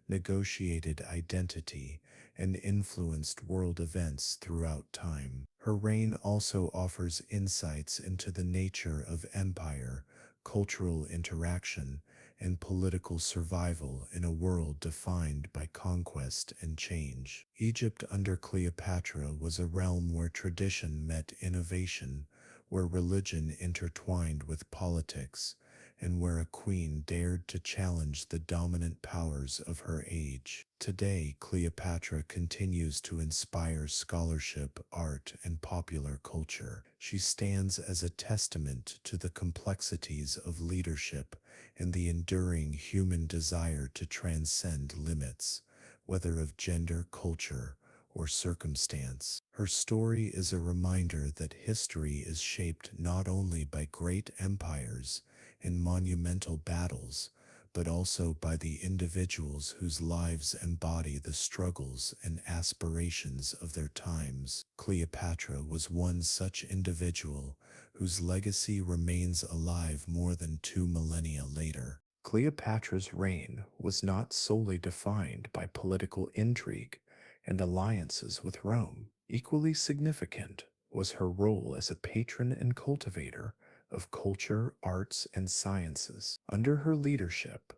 negotiated identity, and influenced world events throughout time. Her reign also offers insights into the nature of empire, cultural interaction, and political survival in a world defined by conquest and change. Egypt under Cleopatra was a realm where tradition met innovation, where religion intertwined with politics, and where a queen dared to challenge the dominant powers of her age. Today, Cleopatra continues to inspire scholarship, art, and popular culture. She stands as a testament to the complexities of leadership and the enduring human desire to transcend limits, whether of gender, culture, or circumstance. Her story is a reminder that history is shaped not only by great empires and monumental battles, but also by the individuals whose lives embody the struggles and aspirations of their times. Cleopatra was one such individual whose legacy remains alive more than 2 millennia later. Cleopatra's reign was not solely defined by political intrigue and alliances with Rome. Equally significant was her role as a patron and cultivator of culture, arts, and sciences. Under her leadership,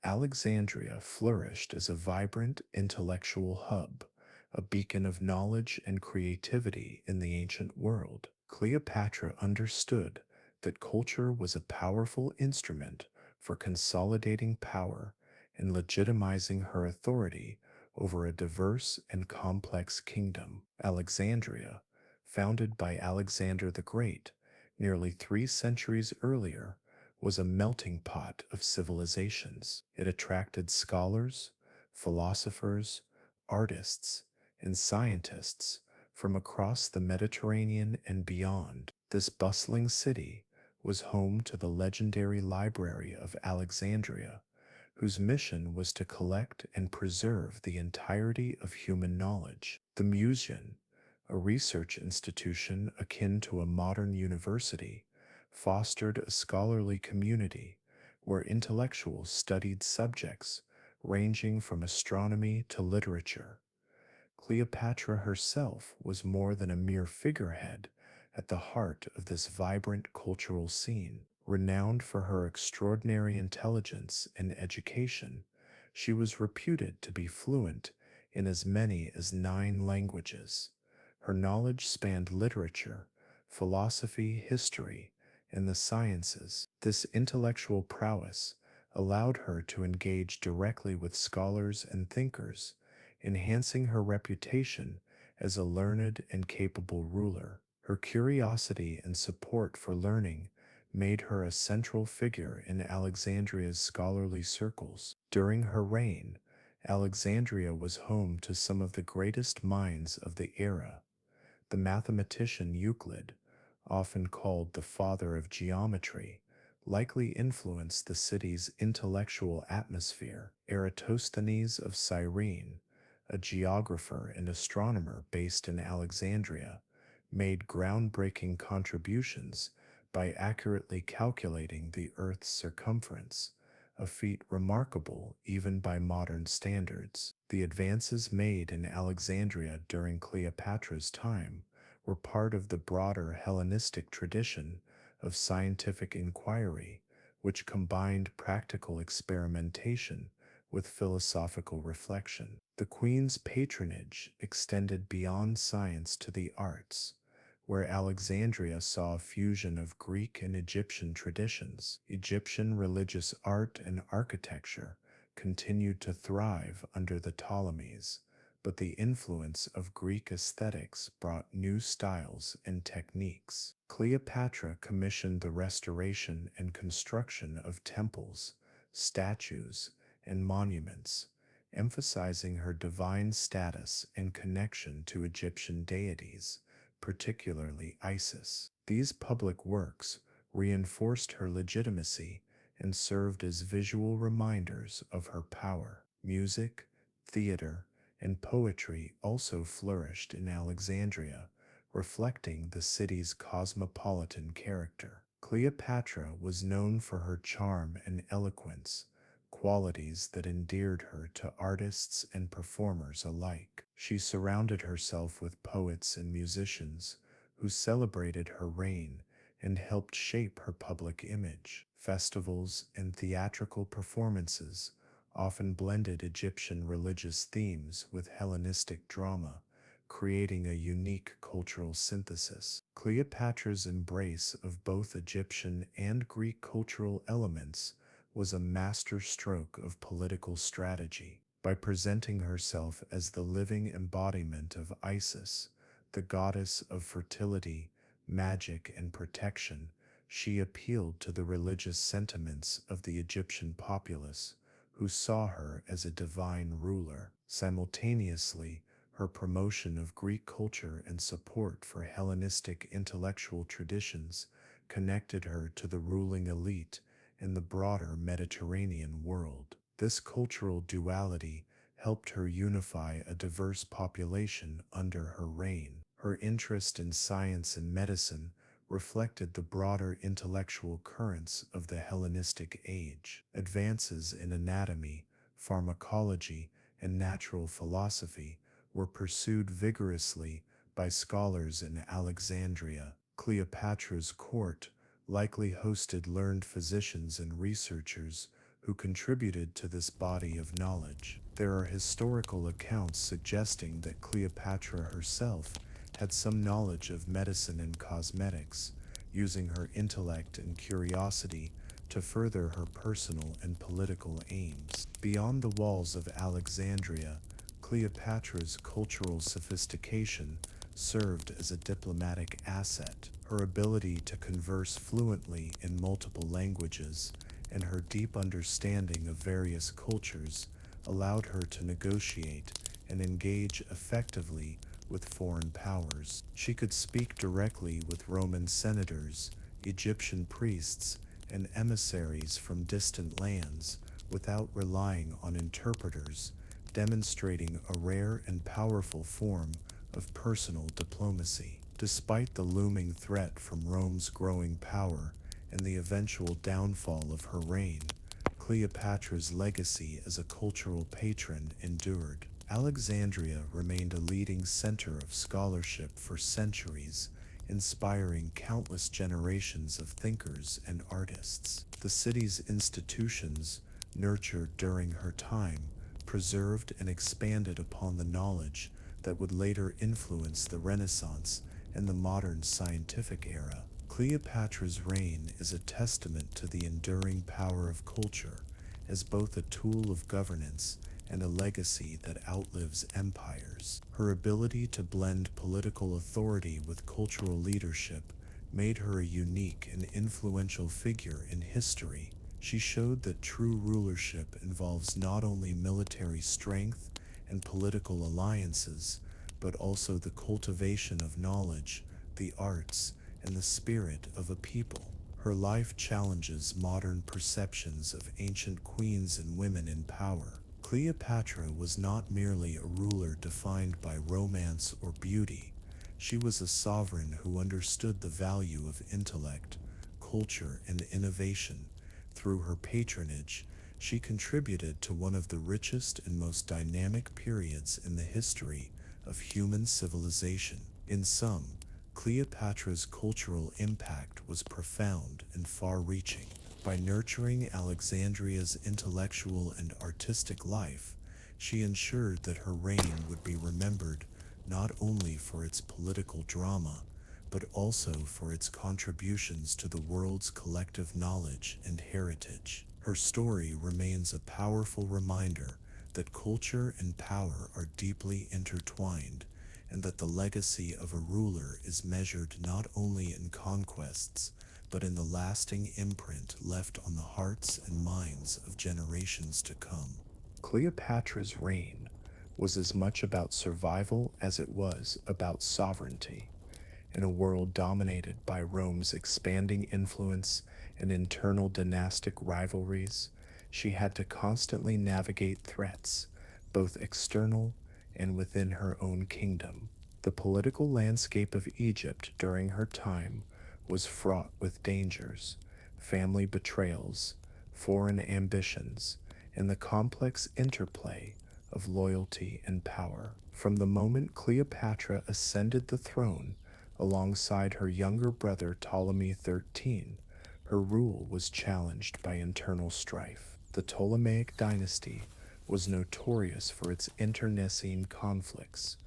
Alexandria flourished as a vibrant intellectual hub, a beacon of knowledge and creativity in the ancient world. Cleopatra understood that culture was a powerful instrument for consolidating power and legitimizing her authority over a diverse and complex kingdom. Alexandria, founded by Alexander the Great nearly 3 centuries earlier, was a melting pot of civilizations. It attracted scholars, philosophers, artists, and scientists from across the Mediterranean and beyond. This bustling city was home to the legendary Library of Alexandria, whose mission was to collect and preserve the entirety of human knowledge. The Museum, a research institution akin to a modern university, fostered a scholarly community where intellectuals studied subjects ranging from astronomy to literature. Cleopatra herself was more than a mere figurehead at the heart of this vibrant cultural scene. Renowned for her extraordinary intelligence and education, she was reputed to be fluent in as many as 9 languages. Her knowledge spanned literature, philosophy, history, and the sciences. This intellectual prowess allowed her to engage directly with scholars and thinkers, enhancing her reputation as a learned and capable ruler. Her curiosity and support for learning made her a central figure in Alexandria's scholarly circles. During her reign, Alexandria was home to some of the greatest minds of the era. The mathematician Euclid, often called the father of geometry, likely influenced the city's intellectual atmosphere. Eratosthenes of Cyrene, a geographer and astronomer based in Alexandria, made groundbreaking contributions by accurately calculating the Earth's circumference, a feat remarkable even by modern standards. The advances made in Alexandria during Cleopatra's time were part of the broader Hellenistic tradition of scientific inquiry, which combined practical experimentation with philosophical reflection. The Queen's patronage extended beyond science to the arts, where Alexandria saw a fusion of Greek and Egyptian traditions. Egyptian religious art and architecture continued to thrive under the Ptolemies, but the influence of Greek aesthetics brought new styles and techniques. Cleopatra commissioned the restoration and construction of temples, statues, and monuments, emphasizing her divine status and connection to Egyptian deities, particularly Isis. These public works reinforced her legitimacy and served as visual reminders of her power. Music, theater, and poetry also flourished in Alexandria, reflecting the city's cosmopolitan character. Cleopatra was known for her charm and eloquence, qualities that endeared her to artists and performers alike. She surrounded herself with poets and musicians who celebrated her reign and helped shape her public image. Festivals and theatrical performances often blended Egyptian religious themes with Hellenistic drama, creating a unique cultural synthesis. Cleopatra's embrace of both Egyptian and Greek cultural elements was a masterstroke of political strategy. By presenting herself as the living embodiment of Isis, the goddess of fertility, magic, and protection, she appealed to the religious sentiments of the Egyptian populace, who saw her as a divine ruler. Simultaneously, her promotion of Greek culture and support for Hellenistic intellectual traditions connected her to the ruling elite in the broader Mediterranean world. This cultural duality helped her unify a diverse population under her reign. Her interest in science and medicine reflected the broader intellectual currents of the Hellenistic age. Advances in anatomy, pharmacology, and natural philosophy were pursued vigorously by scholars in Alexandria. Cleopatra's court likely hosted learned physicians and researchers who contributed to this body of knowledge. There are historical accounts suggesting that Cleopatra herself had some knowledge of medicine and cosmetics, using her intellect and curiosity to further her personal and political aims. Beyond the walls of Alexandria, Cleopatra's cultural sophistication served as a diplomatic asset. Her ability to converse fluently in multiple languages and her deep understanding of various cultures allowed her to negotiate and engage effectively with foreign powers. She could speak directly with Roman senators, Egyptian priests, and emissaries from distant lands without relying on interpreters, demonstrating a rare and powerful form of personal diplomacy. Despite the looming threat from Rome's growing power and the eventual downfall of her reign, Cleopatra's legacy as a cultural patron endured. Alexandria remained a leading center of scholarship for centuries, inspiring countless generations of thinkers and artists. The city's institutions, nurtured during her time, preserved and expanded upon the knowledge that would later influence the Renaissance and the modern scientific era. Cleopatra's reign is a testament to the enduring power of culture as both a tool of governance and a legacy that outlives empires. Her ability to blend political authority with cultural leadership made her a unique and influential figure in history. She showed that true rulership involves not only military strength and political alliances, but also the cultivation of knowledge, the arts, and the spirit of a people. Her life challenges modern perceptions of ancient queens and women in power. Cleopatra was not merely a ruler defined by romance or beauty. She was a sovereign who understood the value of intellect, culture, and innovation. Through her patronage, she contributed to one of the richest and most dynamic periods in the history of human civilization. In sum, Cleopatra's cultural impact was profound and far-reaching. By nurturing Alexandria's intellectual and artistic life, she ensured that her reign would be remembered not only for its political drama, but also for its contributions to the world's collective knowledge and heritage. Her story remains a powerful reminder that culture and power are deeply intertwined, and that the legacy of a ruler is measured not only in conquests, but in the lasting imprint left on the hearts and minds of generations to come. Cleopatra's reign was as much about survival as it was about sovereignty. In a world dominated by Rome's expanding influence and internal dynastic rivalries, she had to constantly navigate threats, both external and within her own kingdom. The political landscape of Egypt during her time was fraught with dangers, family betrayals, foreign ambitions, and the complex interplay of loyalty and power. From the moment Cleopatra ascended the throne alongside her younger brother Ptolemy XIII, her rule was challenged by internal strife. The Ptolemaic dynasty was notorious for its internecine conflicts,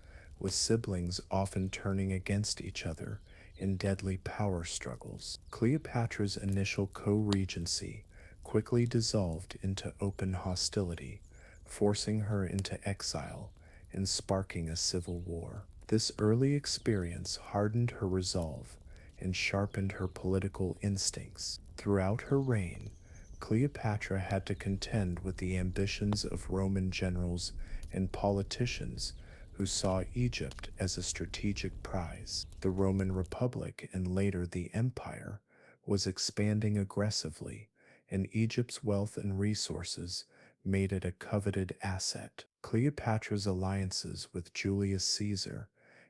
with siblings often turning against each other in deadly power struggles. Cleopatra's initial co-regency quickly dissolved into open hostility, forcing her into exile and sparking a civil war. This early experience hardened her resolve and sharpened her political instincts. Throughout her reign, Cleopatra had to contend with the ambitions of Roman generals and politicians who saw Egypt as a strategic prize. The Roman Republic and later the Empire was expanding aggressively, and Egypt's wealth and resources made it a coveted asset. Cleopatra's alliances with Julius Caesar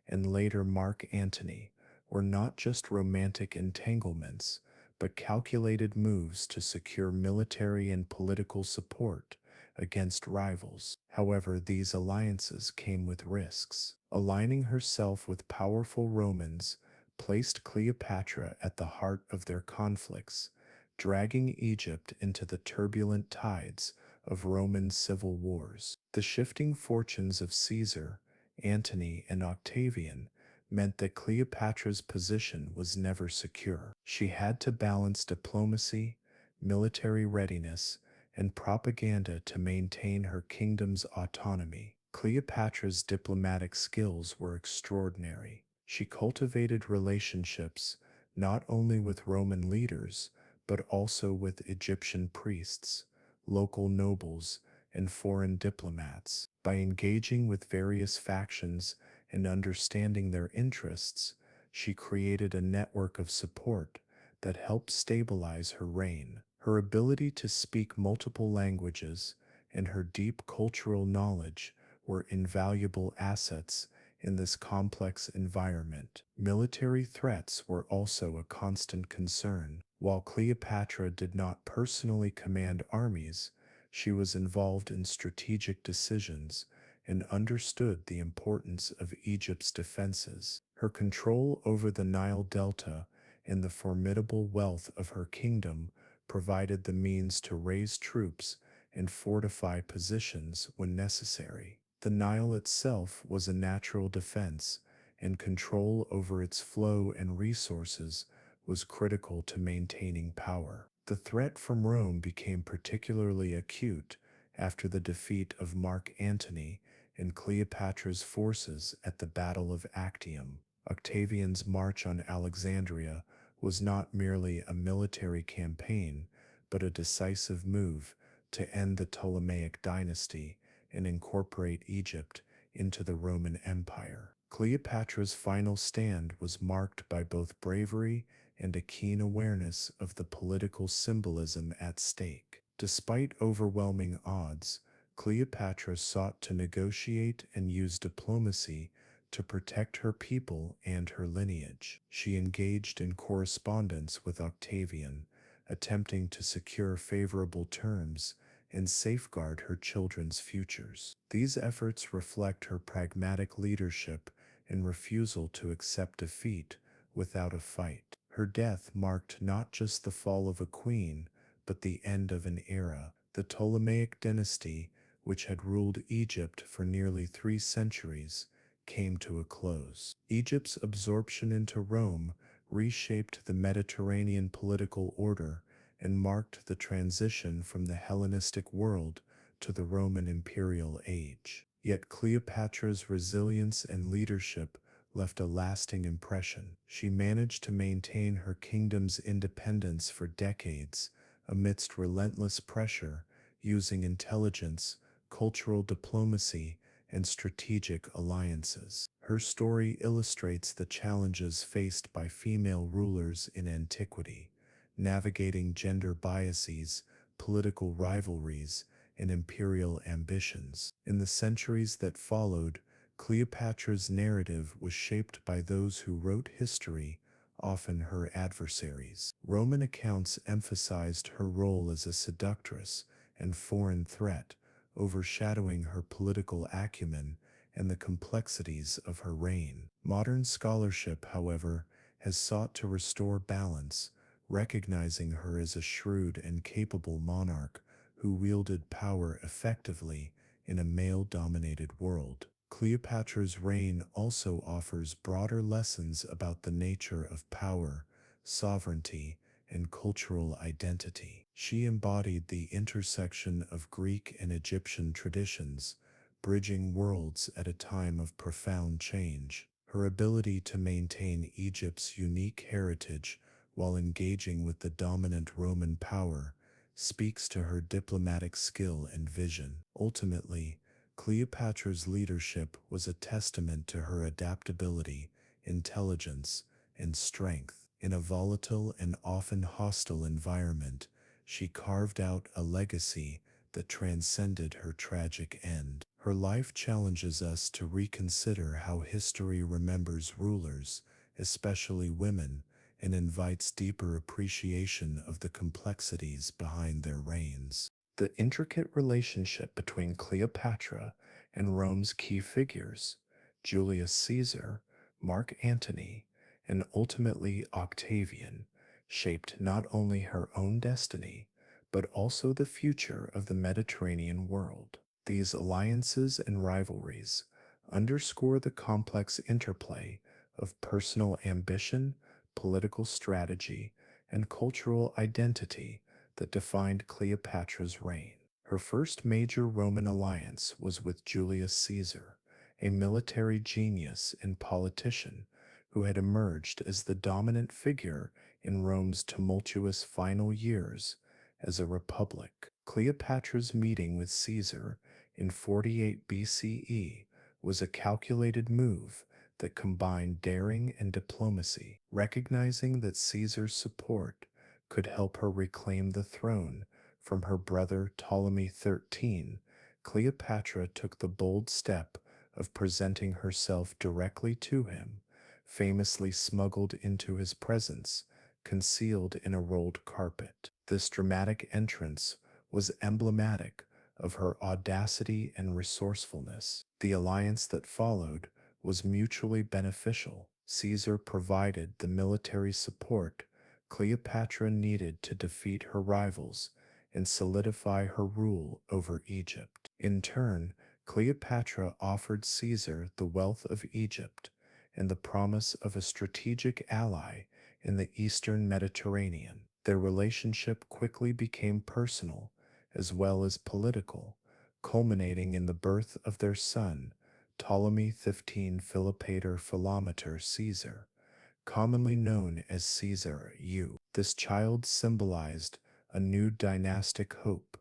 and later Mark Antony were not just romantic entanglements, but calculated moves to secure military and political support against rivals. However, these alliances came with risks. Aligning herself with powerful Romans placed Cleopatra at the heart of their conflicts, dragging Egypt into the turbulent tides of Roman civil wars. The shifting fortunes of Caesar, Antony, and Octavian meant that Cleopatra's position was never secure. She had to balance diplomacy, military readiness, and propaganda to maintain her kingdom's autonomy. Cleopatra's diplomatic skills were extraordinary. She cultivated relationships not only with Roman leaders, but also with Egyptian priests, local nobles, and foreign diplomats. By engaging with various factions and understanding their interests, she created a network of support that helped stabilize her reign. Her ability to speak multiple languages and her deep cultural knowledge were invaluable assets in this complex environment. Military threats were also a constant concern. While Cleopatra did not personally command armies, she was involved in strategic decisions and understood the importance of Egypt's defenses. Her control over the Nile Delta and the formidable wealth of her kingdom provided the means to raise troops and fortify positions when necessary. The Nile itself was a natural defense, and control over its flow and resources was critical to maintaining power. The threat from Rome became particularly acute after the defeat of Mark Antony and Cleopatra's forces at the Battle of Actium. Octavian's march on Alexandria was not merely a military campaign, but a decisive move to end the Ptolemaic dynasty and incorporate Egypt into the Roman Empire. Cleopatra's final stand was marked by both bravery and a keen awareness of the political symbolism at stake. Despite overwhelming odds, Cleopatra sought to negotiate and use diplomacy to protect her people and her lineage. She engaged in correspondence with Octavian, attempting to secure favorable terms and safeguard her children's futures. These efforts reflect her pragmatic leadership and refusal to accept defeat without a fight. Her death marked not just the fall of a queen, but the end of an era. The Ptolemaic dynasty, which had ruled Egypt for nearly 3 centuries, came to a close. Egypt's absorption into Rome reshaped the Mediterranean political order and marked the transition from the Hellenistic world to the Roman imperial age. Yet Cleopatra's resilience and leadership left a lasting impression. She managed to maintain her kingdom's independence for decades amidst relentless pressure, using intelligence, cultural diplomacy, and strategic alliances. Her story illustrates the challenges faced by female rulers in antiquity, navigating gender biases, political rivalries, and imperial ambitions. In the centuries that followed, Cleopatra's narrative was shaped by those who wrote history, often her adversaries. Roman accounts emphasized her role as a seductress and foreign threat, overshadowing her political acumen and the complexities of her reign. Modern scholarship, however, has sought to restore balance, recognizing her as a shrewd and capable monarch who wielded power effectively in a male-dominated world. Cleopatra's reign also offers broader lessons about the nature of power, sovereignty, and cultural identity. She embodied the intersection of Greek and Egyptian traditions, bridging worlds at a time of profound change. Her ability to maintain Egypt's unique heritage while engaging with the dominant Roman power speaks to her diplomatic skill and vision. Ultimately, Cleopatra's leadership was a testament to her adaptability, intelligence, and strength. In a volatile and often hostile environment, she carved out a legacy that transcended her tragic end. Her life challenges us to reconsider how history remembers rulers, especially women, and invites deeper appreciation of the complexities behind their reigns. The intricate relationship between Cleopatra and Rome's key figures, Julius Caesar, Mark Antony, and ultimately Octavian, shaped not only her own destiny, but also the future of the Mediterranean world. These alliances and rivalries underscore the complex interplay of personal ambition, political strategy, and cultural identity that defined Cleopatra's reign. Her first major Roman alliance was with Julius Caesar, a military genius and politician who had emerged as the dominant figure in Rome's tumultuous final years as a republic. Cleopatra's meeting with Caesar in 48 BCE was a calculated move that combined daring and diplomacy. Recognizing that Caesar's support could help her reclaim the throne from her brother Ptolemy XIII, Cleopatra took the bold step of presenting herself directly to him, famously smuggled into his presence, concealed in a rolled carpet. This dramatic entrance was emblematic of her audacity and resourcefulness. The alliance that followed was mutually beneficial. Caesar provided the military support Cleopatra needed to defeat her rivals and solidify her rule over Egypt. In turn, Cleopatra offered Caesar the wealth of Egypt and the promise of a strategic ally in the eastern Mediterranean. Their relationship quickly became personal as well as political, culminating in the birth of their son, Ptolemy XV Philopator Philometor Caesar, commonly known as Caesar U. This child symbolized a new dynastic hope,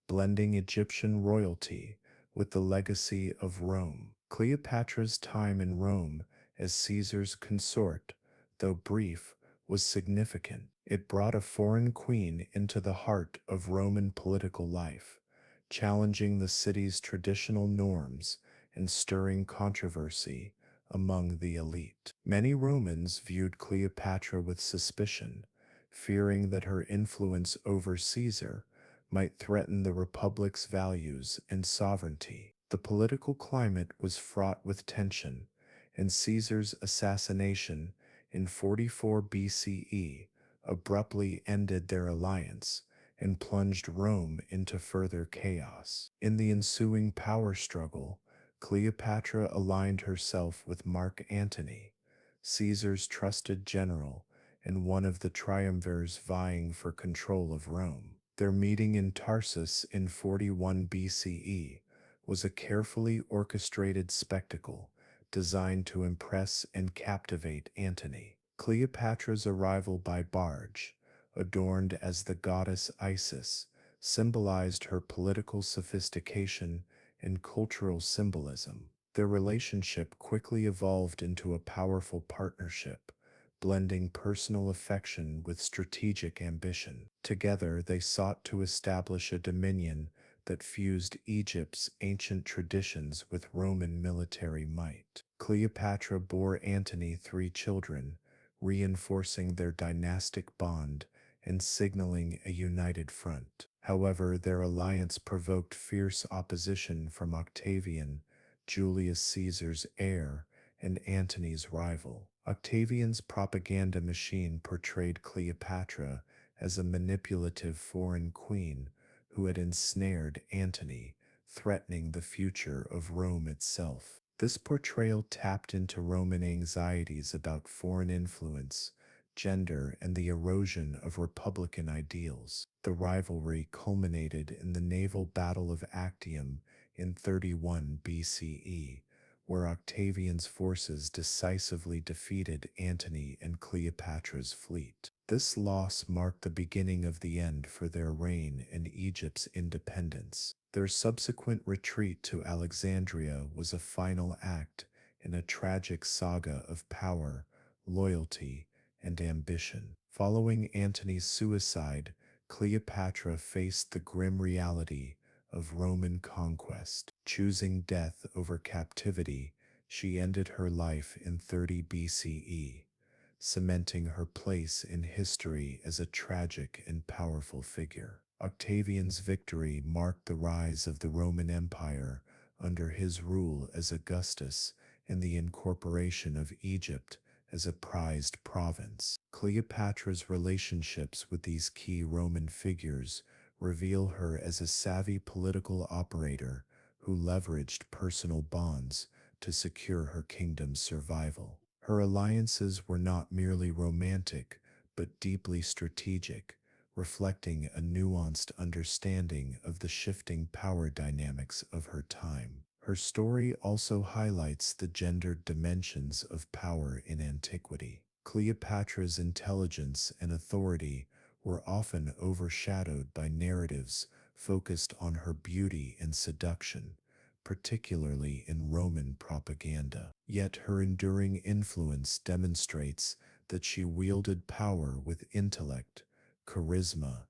blending Egyptian royalty with the legacy of Rome. Cleopatra's time in Rome as Caesar's consort, though brief, was significant. It brought a foreign queen into the heart of Roman political life, challenging the city's traditional norms and stirring controversy among the elite. Many Romans viewed Cleopatra with suspicion, fearing that her influence over Caesar might threaten the Republic's values and sovereignty. The political climate was fraught with tension, and Caesar's assassination in 44 BCE abruptly ended their alliance and plunged Rome into further chaos. In the ensuing power struggle, Cleopatra aligned herself with Mark Antony, Caesar's trusted general and one of the triumvirs vying for control of Rome. Their meeting in Tarsus in 41 BCE was a carefully orchestrated spectacle designed to impress and captivate Antony. Cleopatra's arrival by barge, adorned as the goddess Isis, symbolized her political sophistication and cultural symbolism. Their relationship quickly evolved into a powerful partnership, blending personal affection with strategic ambition. Together, they sought to establish a dominion that fused Egypt's ancient traditions with Roman military might. Cleopatra bore Antony 3 children, reinforcing their dynastic bond and signaling a united front. However, their alliance provoked fierce opposition from Octavian, Julius Caesar's heir, and Antony's rival. Octavian's propaganda machine portrayed Cleopatra as a manipulative foreign queen who had ensnared Antony, threatening the future of Rome itself. This portrayal tapped into Roman anxieties about foreign influence, gender, and the erosion of republican ideals. The rivalry culminated in the naval Battle of Actium in 31 BCE, where Octavian's forces decisively defeated Antony and Cleopatra's fleet. This loss marked the beginning of the end for their reign and Egypt's independence. Their subsequent retreat to Alexandria was a final act in a tragic saga of power, loyalty, and ambition. Following Antony's suicide, Cleopatra faced the grim reality of Roman conquest. Choosing death over captivity, she ended her life in 30 BCE, cementing her place in history as a tragic and powerful figure. Octavian's victory marked the rise of the Roman Empire under his rule as Augustus and the incorporation of Egypt as a prized province. Cleopatra's relationships with these key Roman figures reveal her as a savvy political operator who leveraged personal bonds to secure her kingdom's survival. Her alliances were not merely romantic, but deeply strategic, reflecting a nuanced understanding of the shifting power dynamics of her time. Her story also highlights the gendered dimensions of power in antiquity. Cleopatra's intelligence and authority were often overshadowed by narratives focused on her beauty and seduction, particularly in Roman propaganda. Yet her enduring influence demonstrates that she wielded power with intellect, charisma,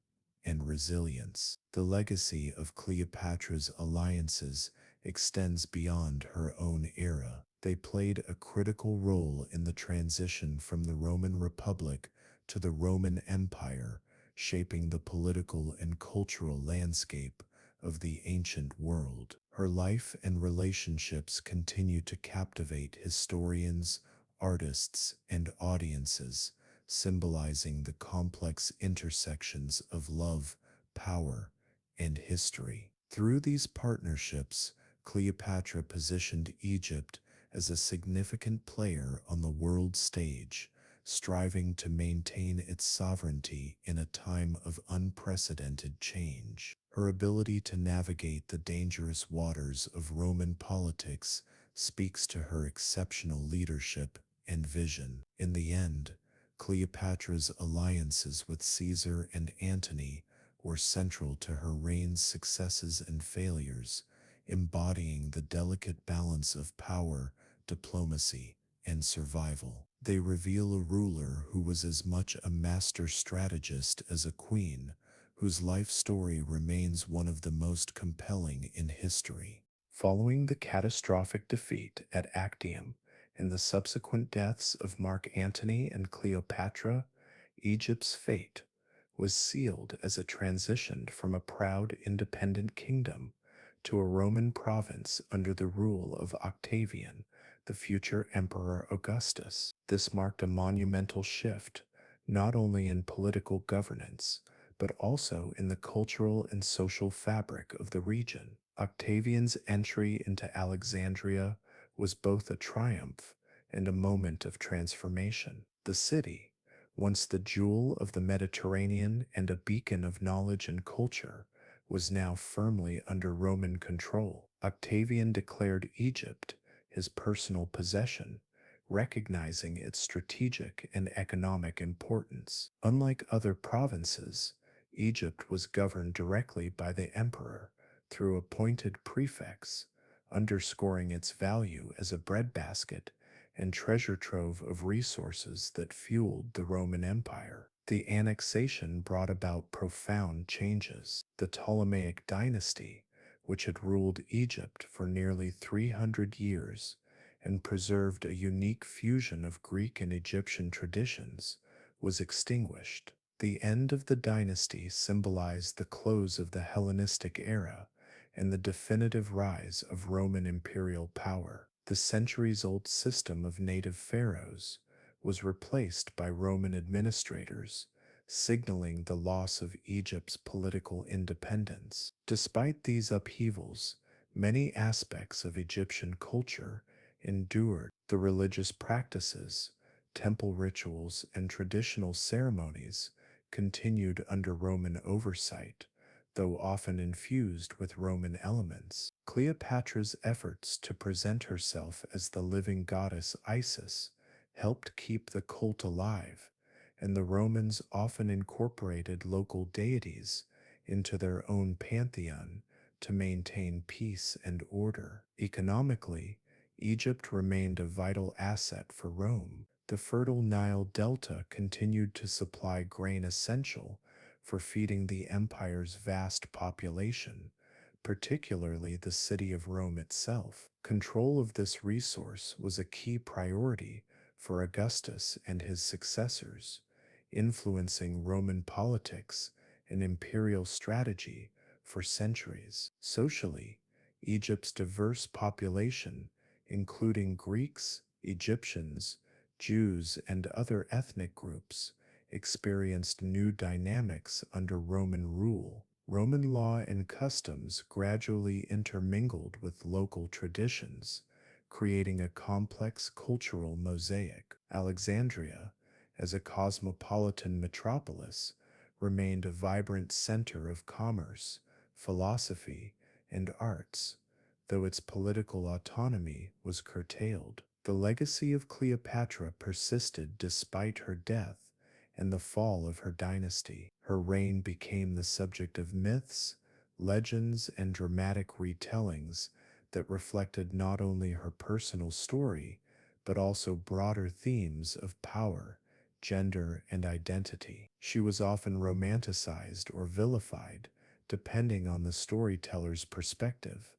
and resilience. The legacy of Cleopatra's alliances extends beyond her own era. They played a critical role in the transition from the Roman Republic to the Roman Empire, shaping the political and cultural landscape of the ancient world. Her life and relationships continue to captivate historians, artists, and audiences, symbolizing the complex intersections of love, power, and history. Through these partnerships, Cleopatra positioned Egypt as a significant player on the world stage, striving to maintain its sovereignty in a time of unprecedented change. Her ability to navigate the dangerous waters of Roman politics speaks to her exceptional leadership and vision. In the end, Cleopatra's alliances with Caesar and Antony were central to her reign's successes and failures, embodying the delicate balance of power, diplomacy, and survival. They reveal a ruler who was as much a master strategist as a queen, whose life story remains one of the most compelling in history. Following the catastrophic defeat at Actium and the subsequent deaths of Mark Antony and Cleopatra, Egypt's fate was sealed as it transitioned from a proud independent kingdom to a Roman province under the rule of Octavian, the future Emperor Augustus. This marked a monumental shift, not only in political governance, but also in the cultural and social fabric of the region. Octavian's entry into Alexandria was both a triumph and a moment of transformation. The city, once the jewel of the Mediterranean and a beacon of knowledge and culture, was now firmly under Roman control. Octavian declared Egypt his personal possession, recognizing its strategic and economic importance. Unlike other provinces, Egypt was governed directly by the emperor through appointed prefects, underscoring its value as a breadbasket and treasure trove of resources that fueled the Roman Empire. The annexation brought about profound changes. The Ptolemaic dynasty, which had ruled Egypt for nearly 300 years and preserved a unique fusion of Greek and Egyptian traditions, was extinguished. The end of the dynasty symbolized the close of the Hellenistic era and the definitive rise of Roman imperial power. The centuries-old system of native pharaohs was replaced by Roman administrators, signaling the loss of Egypt's political independence. Despite these upheavals, many aspects of Egyptian culture endured. The religious practices, temple rituals, and traditional ceremonies continued under Roman oversight, though often infused with Roman elements. Cleopatra's efforts to present herself as the living goddess Isis helped keep the cult alive, and the Romans often incorporated local deities into their own pantheon to maintain peace and order. Economically, Egypt remained a vital asset for Rome. The fertile Nile Delta continued to supply grain essential for feeding the empire's vast population, particularly the city of Rome itself. Control of this resource was a key priority for Augustus and his successors, influencing Roman politics and imperial strategy for centuries. Socially, Egypt's diverse population, including Greeks, Egyptians, Jews, and other ethnic groups, experienced new dynamics under Roman rule. Roman law and customs gradually intermingled with local traditions, creating a complex cultural mosaic. Alexandria, as a cosmopolitan metropolis, remained a vibrant center of commerce, philosophy, and arts, though its political autonomy was curtailed. The legacy of Cleopatra persisted despite her death and the fall of her dynasty. Her reign became the subject of myths, legends, and dramatic retellings that reflected not only her personal story, but also broader themes of power, gender, and identity. She was often romanticized or vilified, depending on the storyteller's perspective,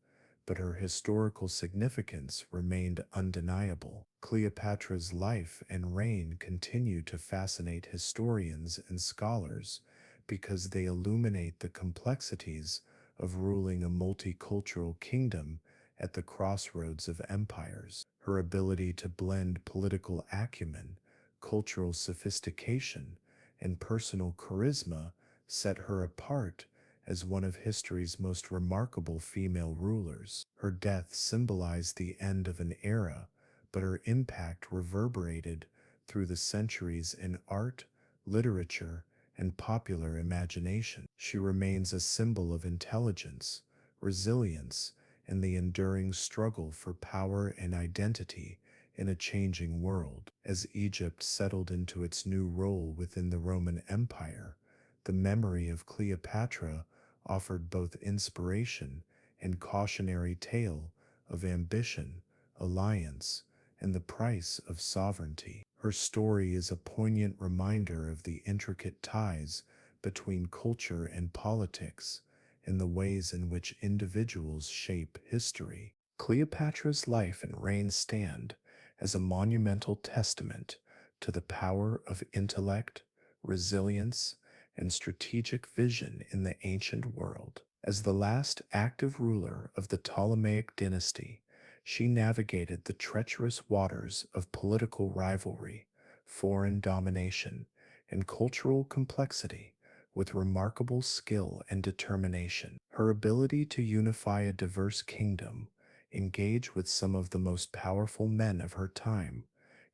but her historical significance remained undeniable. Cleopatra's life and reign continue to fascinate historians and scholars because they illuminate the complexities of ruling a multicultural kingdom at the crossroads of empires. Her ability to blend political acumen, cultural sophistication, and personal charisma set her apart as one of history's most remarkable female rulers. Her death symbolized the end of an era, but her impact reverberated through the centuries in art, literature, and popular imagination. She remains a symbol of intelligence, resilience, and the enduring struggle for power and identity in a changing world. As Egypt settled into its new role within the Roman Empire, the memory of Cleopatra offered both inspiration and cautionary tale of ambition, alliance, and the price of sovereignty. Her story is a poignant reminder of the intricate ties between culture and politics and the ways in which individuals shape history. Cleopatra's life and reign stand as a monumental testament to the power of intellect, resilience, and strategic vision in the ancient world. As the last active ruler of the Ptolemaic dynasty, she navigated the treacherous waters of political rivalry, foreign domination, and cultural complexity with remarkable skill and determination. Her ability to unify a diverse kingdom, engage with some of the most powerful men of her time,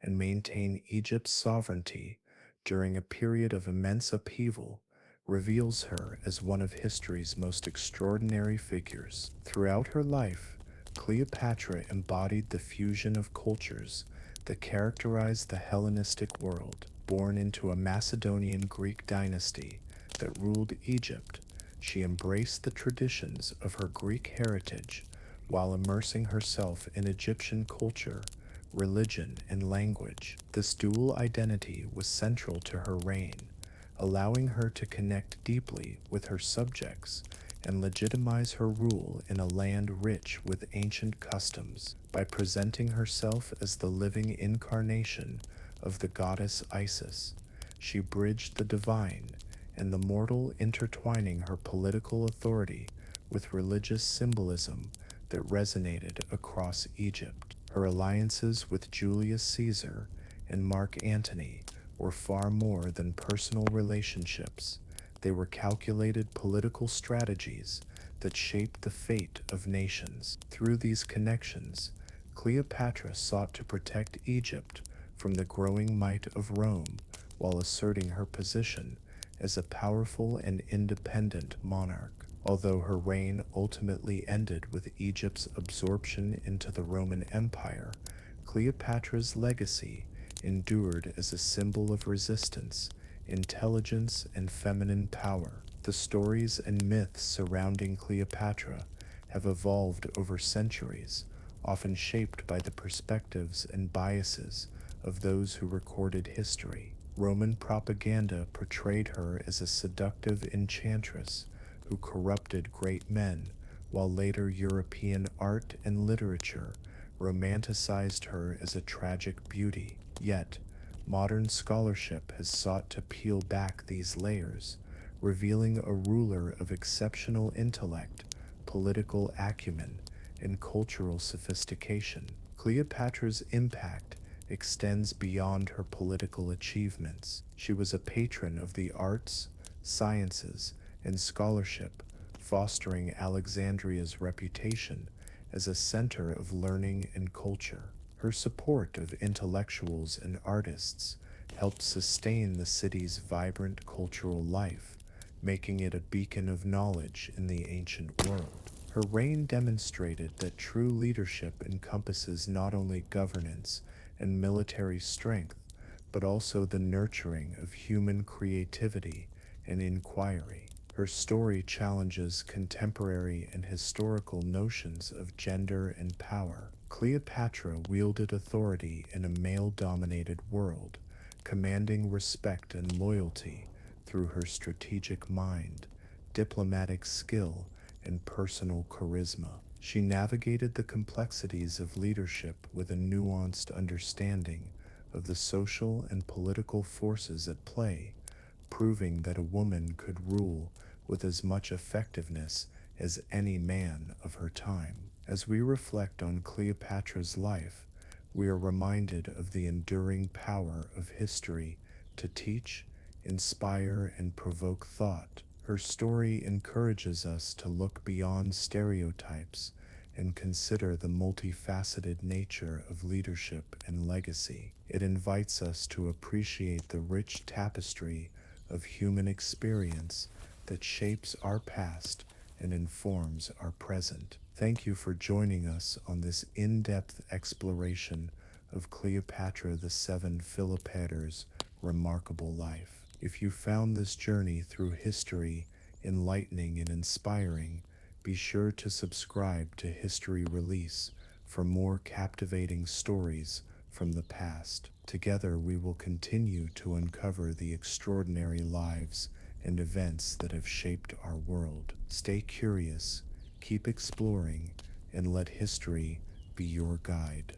and maintain Egypt's sovereignty during a period of immense upheaval reveals her as one of history's most extraordinary figures. Throughout her life, Cleopatra embodied the fusion of cultures that characterized the Hellenistic world. Born into a Macedonian Greek dynasty that ruled Egypt, she embraced the traditions of her Greek heritage while immersing herself in Egyptian culture, religion, and language. This dual identity was central to her reign, allowing her to connect deeply with her subjects and legitimize her rule in a land rich with ancient customs. By presenting herself as the living incarnation of the goddess Isis, she bridged the divine and the mortal, intertwining her political authority with religious symbolism that resonated across Egypt. Her alliances with Julius Caesar and Mark Antony were far more than personal relationships. They were calculated political strategies that shaped the fate of nations. Through these connections, Cleopatra sought to protect Egypt from the growing might of Rome while asserting her position as a powerful and independent monarch. Although her reign ultimately ended with Egypt's absorption into the Roman Empire, Cleopatra's legacy endured as a symbol of resistance, intelligence, and feminine power. The stories and myths surrounding Cleopatra have evolved over centuries, often shaped by the perspectives and biases of those who recorded history. Roman propaganda portrayed her as a seductive enchantress who corrupted great men, while later European art and literature romanticized her as a tragic beauty. Yet, modern scholarship has sought to peel back these layers, revealing a ruler of exceptional intellect, political acumen, and cultural sophistication. Cleopatra's impact extends beyond her political achievements. She was a patron of the arts, sciences, and scholarship, fostering Alexandria's reputation as a center of learning and culture. Her support of intellectuals and artists helped sustain the city's vibrant cultural life, making it a beacon of knowledge in the ancient world. Her reign demonstrated that true leadership encompasses not only governance and military strength, but also the nurturing of human creativity and inquiry. Her story challenges contemporary and historical notions of gender and power. Cleopatra wielded authority in a male dominated world, commanding respect and loyalty through her strategic mind, diplomatic skill, and personal charisma. She navigated the complexities of leadership with a nuanced understanding of the social and political forces at play, proving that a woman could rule with as much effectiveness as any man of her time. As we reflect on Cleopatra's life, we are reminded of the enduring power of history to teach, inspire, and provoke thought. Her story encourages us to look beyond stereotypes and consider the multifaceted nature of leadership and legacy. It invites us to appreciate the rich tapestry of human experience that shapes our past and informs our present. Thank you for joining us on this in-depth exploration of Cleopatra the Seven Philopater's remarkable life. If you found this journey through history enlightening and inspiring, be sure to subscribe to History Release for more captivating stories from the past. Together, we will continue to uncover the extraordinary lives and events that have shaped our world. Stay curious, keep exploring, and let history be your guide.